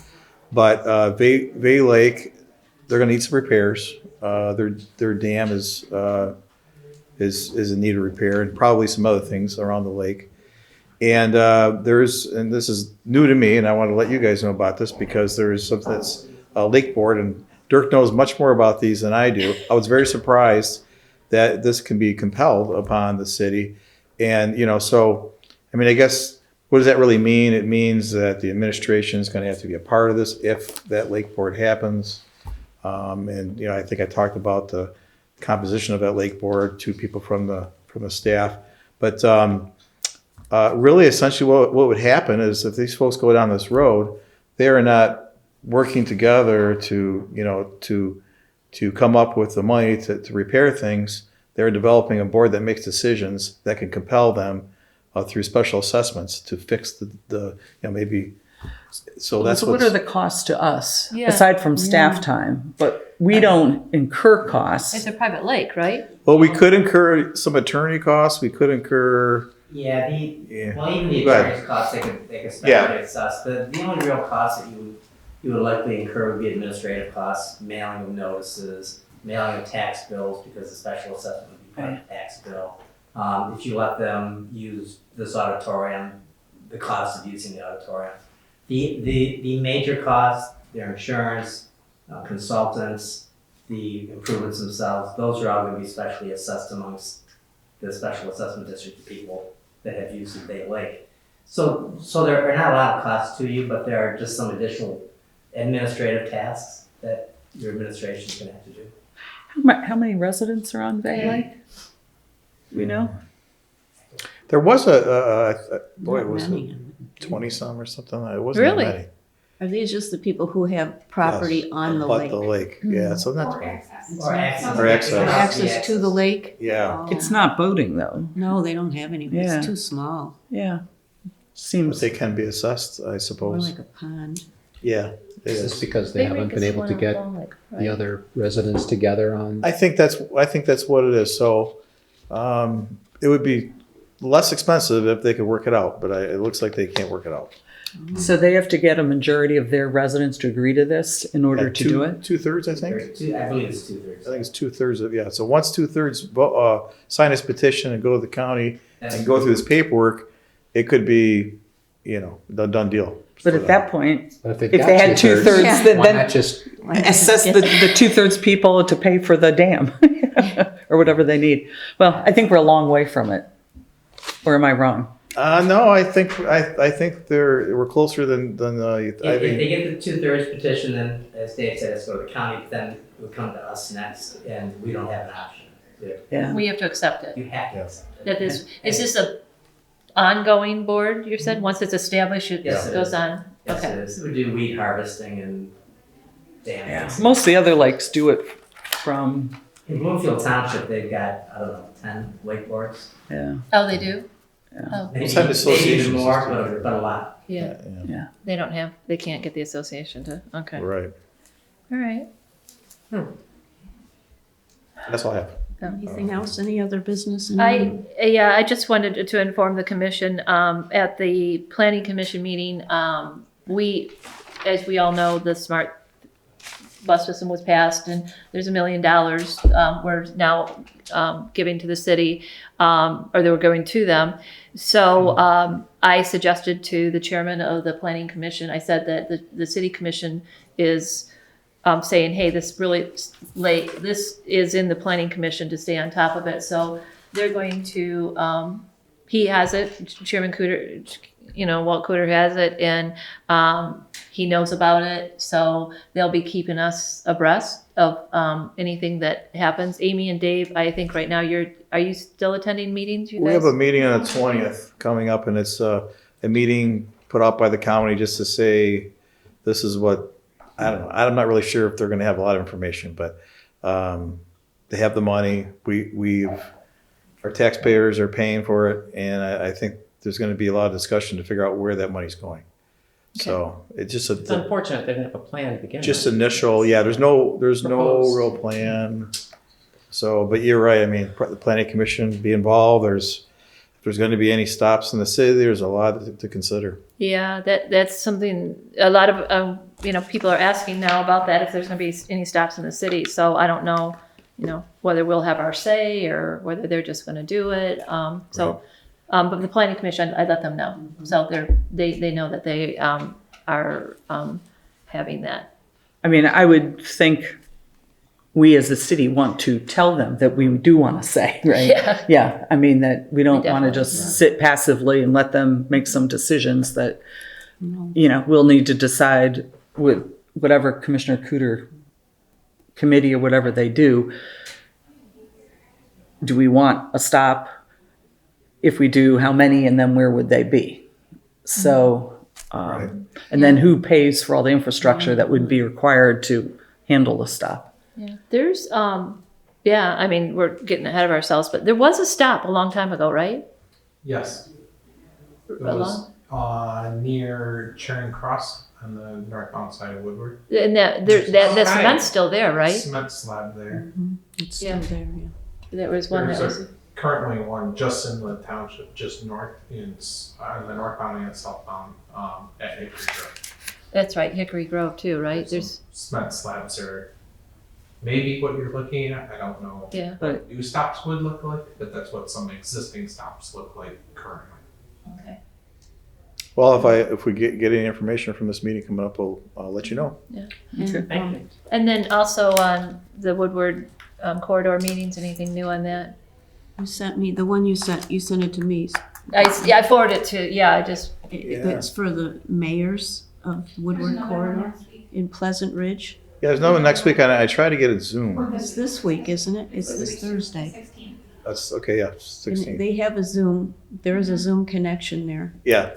but Vay Lake, they're going to need some repairs. Their dam is in need of repair, and probably some other things around the lake. And and this is new to me, and I want to let you guys know about this because there is something that's Lake Board, and Dirk knows much more about these than I do. I was very surprised that this can be compelled upon the city. And, so, I mean, I guess, what does that really mean? It means that the administration is going to have to be a part of this if that Lake Board happens. And, I think I talked about the composition of that Lake Board, 2 people from the staff. But really, essentially, what would happen is if these folks go down this road, they are not working together to to come up with the money to repair things, they're developing a board that makes decisions that can compel them through special assessments to fix the maybe. So that's So what are the costs to us, Yeah. aside from staff time? But we don't incur costs. It's a private lake, right? Well, we could incur some attorney costs. We could incur. Yeah, well, even the Go ahead. attorney's costs, they could Yeah. speculate assess. The only real cost that you would likely incur would be administrative costs, mailing of notices, mailing of tax bills, because the special assessment would be part of the tax bill. If you let them use this auditorium, the cost of using the auditorium. The major costs, their insurance, consultants, the improvements themselves, those are all going to be specially assessed amongst the special assessment district people that have used the Bay Lake. So there are not a lot of costs to you, but there are just some additional administrative tasks that your administration is going to have to do. How many residents are on Bay Lake? We know? There was boy, it Not was many. 20 some or something. It wasn't Really? that many. Are these just the people who have property Yes, on the abut lake? the lake. Yeah, so that's Or fine. access. Or access. Or access. Access to the lake? Yeah. Oh. It's not boating though. No, they don't have any. Yeah. It's too small. Yeah. But Seems. they can be assessed, I More suppose. like a pond. Yeah, it Is this is. because they haven't been able to get the other residents together on? I think that's what it is. So it would be less expensive if they could work it out, but it looks like they can't work it out. So they have to get a majority of their residents to agree to this in order to do it? 2/3, I think. I believe it's 2/3. I think it's 2/3 of, yeah. So once 2/3 sign this petition and go to the county and go through this paperwork, it could be, the done deal. But at that point, But if they had 2/3, Yeah. then why not just assess the 2/3 people to pay for the dam or whatever they need. Well, I think we're a long way from it. Or am I wrong? No, I think we're closer than I If they think. get the 2/3 petition, then as Dave said, it's go to the county, then it would come to us next, and we don't have an option. Yeah. We have to accept it. You have to accept it. That is this a ongoing board, you said? Once it's established, it Yes, it goes is. on? Yes, Okay. it is. We do weed harvesting and dam. Yeah. Most of the other lakes do it from, In Bloomfield Township, they've got, 10 wakeboards. yeah. Oh, they do? Yeah. Oh, Maybe, Some maybe associations even more, do. but a lot. yeah. Yeah. They can't get the association to, okay. Right. All right. That's all I have. Anything else? Any other business? I just wanted to inform the commission, at the planning commission meeting, we, as we all know, the smart bus system was passed and there's $1 million, we're now, giving to the city, or they were going to them. So, I suggested to the chairman of the planning commission, I said that the city commission is, saying, hey, this really late, this is in the planning commission to stay on top of it. So they're going to, he has it, Chairman Cooter, Walt Cooter has it, and he knows about it. So they'll be keeping us abreast of anything that happens. Amy and Dave, I think right now are you still attending meetings, you guys? We have a meeting on the 20th coming up, and it's a meeting put out by the county just to say this is what. I don't know. I'm not really sure if they're going to have a lot of information, but they have the money. Our taxpayers are paying for it, and I think there's going to be a lot of discussion to figure out where that money's going. Okay. So it's just It's unfortunate they didn't have a plan to begin just with. initial. Yeah, there's no Proposed. real plan. So, but you're right. I mean, the planning commission be involved. If there's going to be any stops in the city, there's a lot to consider. Yeah, that's something, a lot of, people are asking now about that, if there's gonna be any stops in the city. So I don't know, whether we'll have our say or whether they're just gonna do it. But the planning commission, I let them know. So they know that they, are, having that. I mean, I would think we as a city want to tell them that we do want to say, right? Yeah. Yeah. I mean, that we don't want to definitely, just sit passively and let them make some decisions that, we'll need to decide with whatever Commissioner Cooter committee or whatever they do. Do we want a stop? If we do, how many, and then where would they be? So, and then who pays for all the infrastructure that would be required to handle the stop? Yeah, there's, yeah, I mean, we're getting ahead of ourselves, but there was a stop a long time ago, right? Yes. It Along? was near Charing Cross on the northbound side of Woodward. And that cement's still there, right? Cement slab there. It's still there, yeah. There was one that There's was, currently one just in the township, just north on the northbound and southbound at Hickory Grove. that's right, Hickory Grove too, right? There's, Cement slabs are maybe what you're looking at. I don't know Yeah. what new stops would look like, but that's what some existing stops look like currently. okay. Well, if we get any information from this meeting coming up, I'll let you know. And then also on the Woodward corridor meetings, anything new on that? You sent me, the one you sent it to me. I forwarded it to, yeah, I just, It's for the mayors of Woodward Corridor in Pleasant Ridge. Yeah, there's no next week. I try to get it Zoom. It's this week, isn't it? It's this Thursday. That's okay. Yeah, And 16. they have a Zoom, there is a Zoom connection there. Yeah,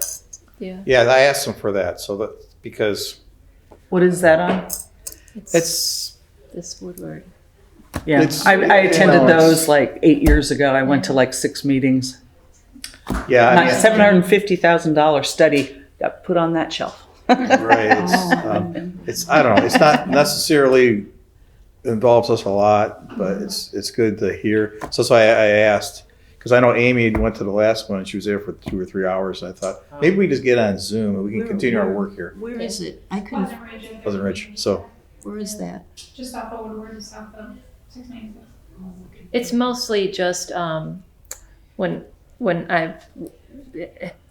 yeah. yeah. I asked them for that, so that because What is that on? it's This Woodward. Yeah, It's- I attended well, it's- those like 8 years ago. I went to like 6 meetings. yeah. I mean, $750,000 study got put on that shelf. Right. It's I don't know. It's not necessarily involves us a lot, but it's good to hear. So that's why I asked, because I know Amy went to the last one and she was there for 2 or 3 hours, and I thought maybe we just get on Zoom and we can continue our work here. Where is it? I couldn't, Pleasant Ridge. So where is that? Just off of Woodward, south of 696. It's mostly just when I've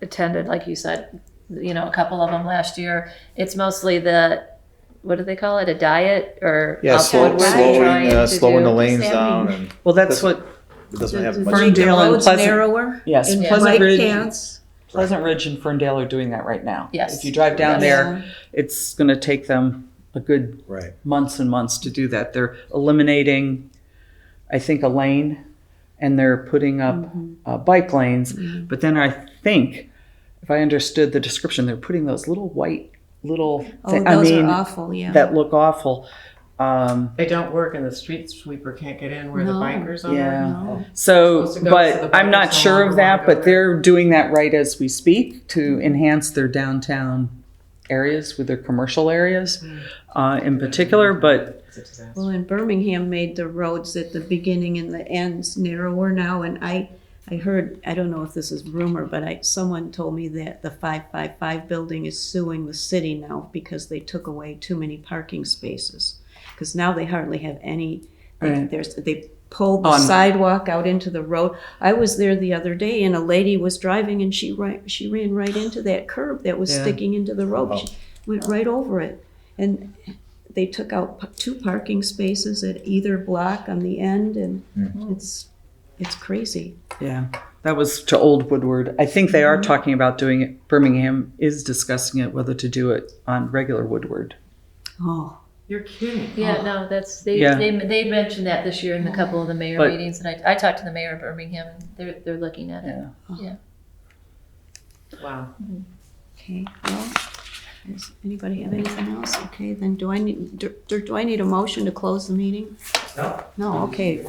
attended, like you said, a couple of them last year. It's mostly what do they call it? A diet or yeah, Woodward trying to slowing the do. lanes down, and Well, that's what it doesn't have To much. make the Ferndale and roads Pleasant- narrower? Yes, And Pleasant bike Ridge. paths? Pleasant Ridge and Ferndale are doing that right now. Yes. If you drive down Yes. there, it's going to take them a good Right. months and months to do that. They're eliminating, I think, a lane, and they're putting up bike lanes. But then I think, if I understood the description, they're putting those little white Oh, those are awful, yeah. that look awful. They don't work and the street sweeper can't get in where No. the bikers are. Yeah. No. So, Supposed to go so but the I'm not bikers no sure longer of that, wanna go but there. they're doing that right as we speak to enhance their downtown areas with their commercial areas in particular. But Well, in Birmingham made the roads at the beginning and the ends narrower now, and I heard, I don't know if this is rumor, but someone told me that the 555 building is suing the city now because they took away too many parking spaces. Because now they hardly have any, Right. they pulled the On- sidewalk out into the road. I was there the other day and a lady was driving and she ran right into that curb that was Yeah. sticking into the road. Oh. She went right over it. And they took out 2 parking spaces at either block on the end, and it's crazy. yeah, that was to Old Woodward. I think they are talking about doing it. Birmingham is discussing it, whether to do it on regular Woodward. Oh, You're kidding. Yeah, no, that's Yeah. they mentioned that this year in a couple of the mayor But- meetings, and I talked to the mayor of Birmingham, and they're looking at it. Yeah. Wow. okay. Well, does anybody have anything else? Okay, then do I need a motion to close the meeting? No? No, okay.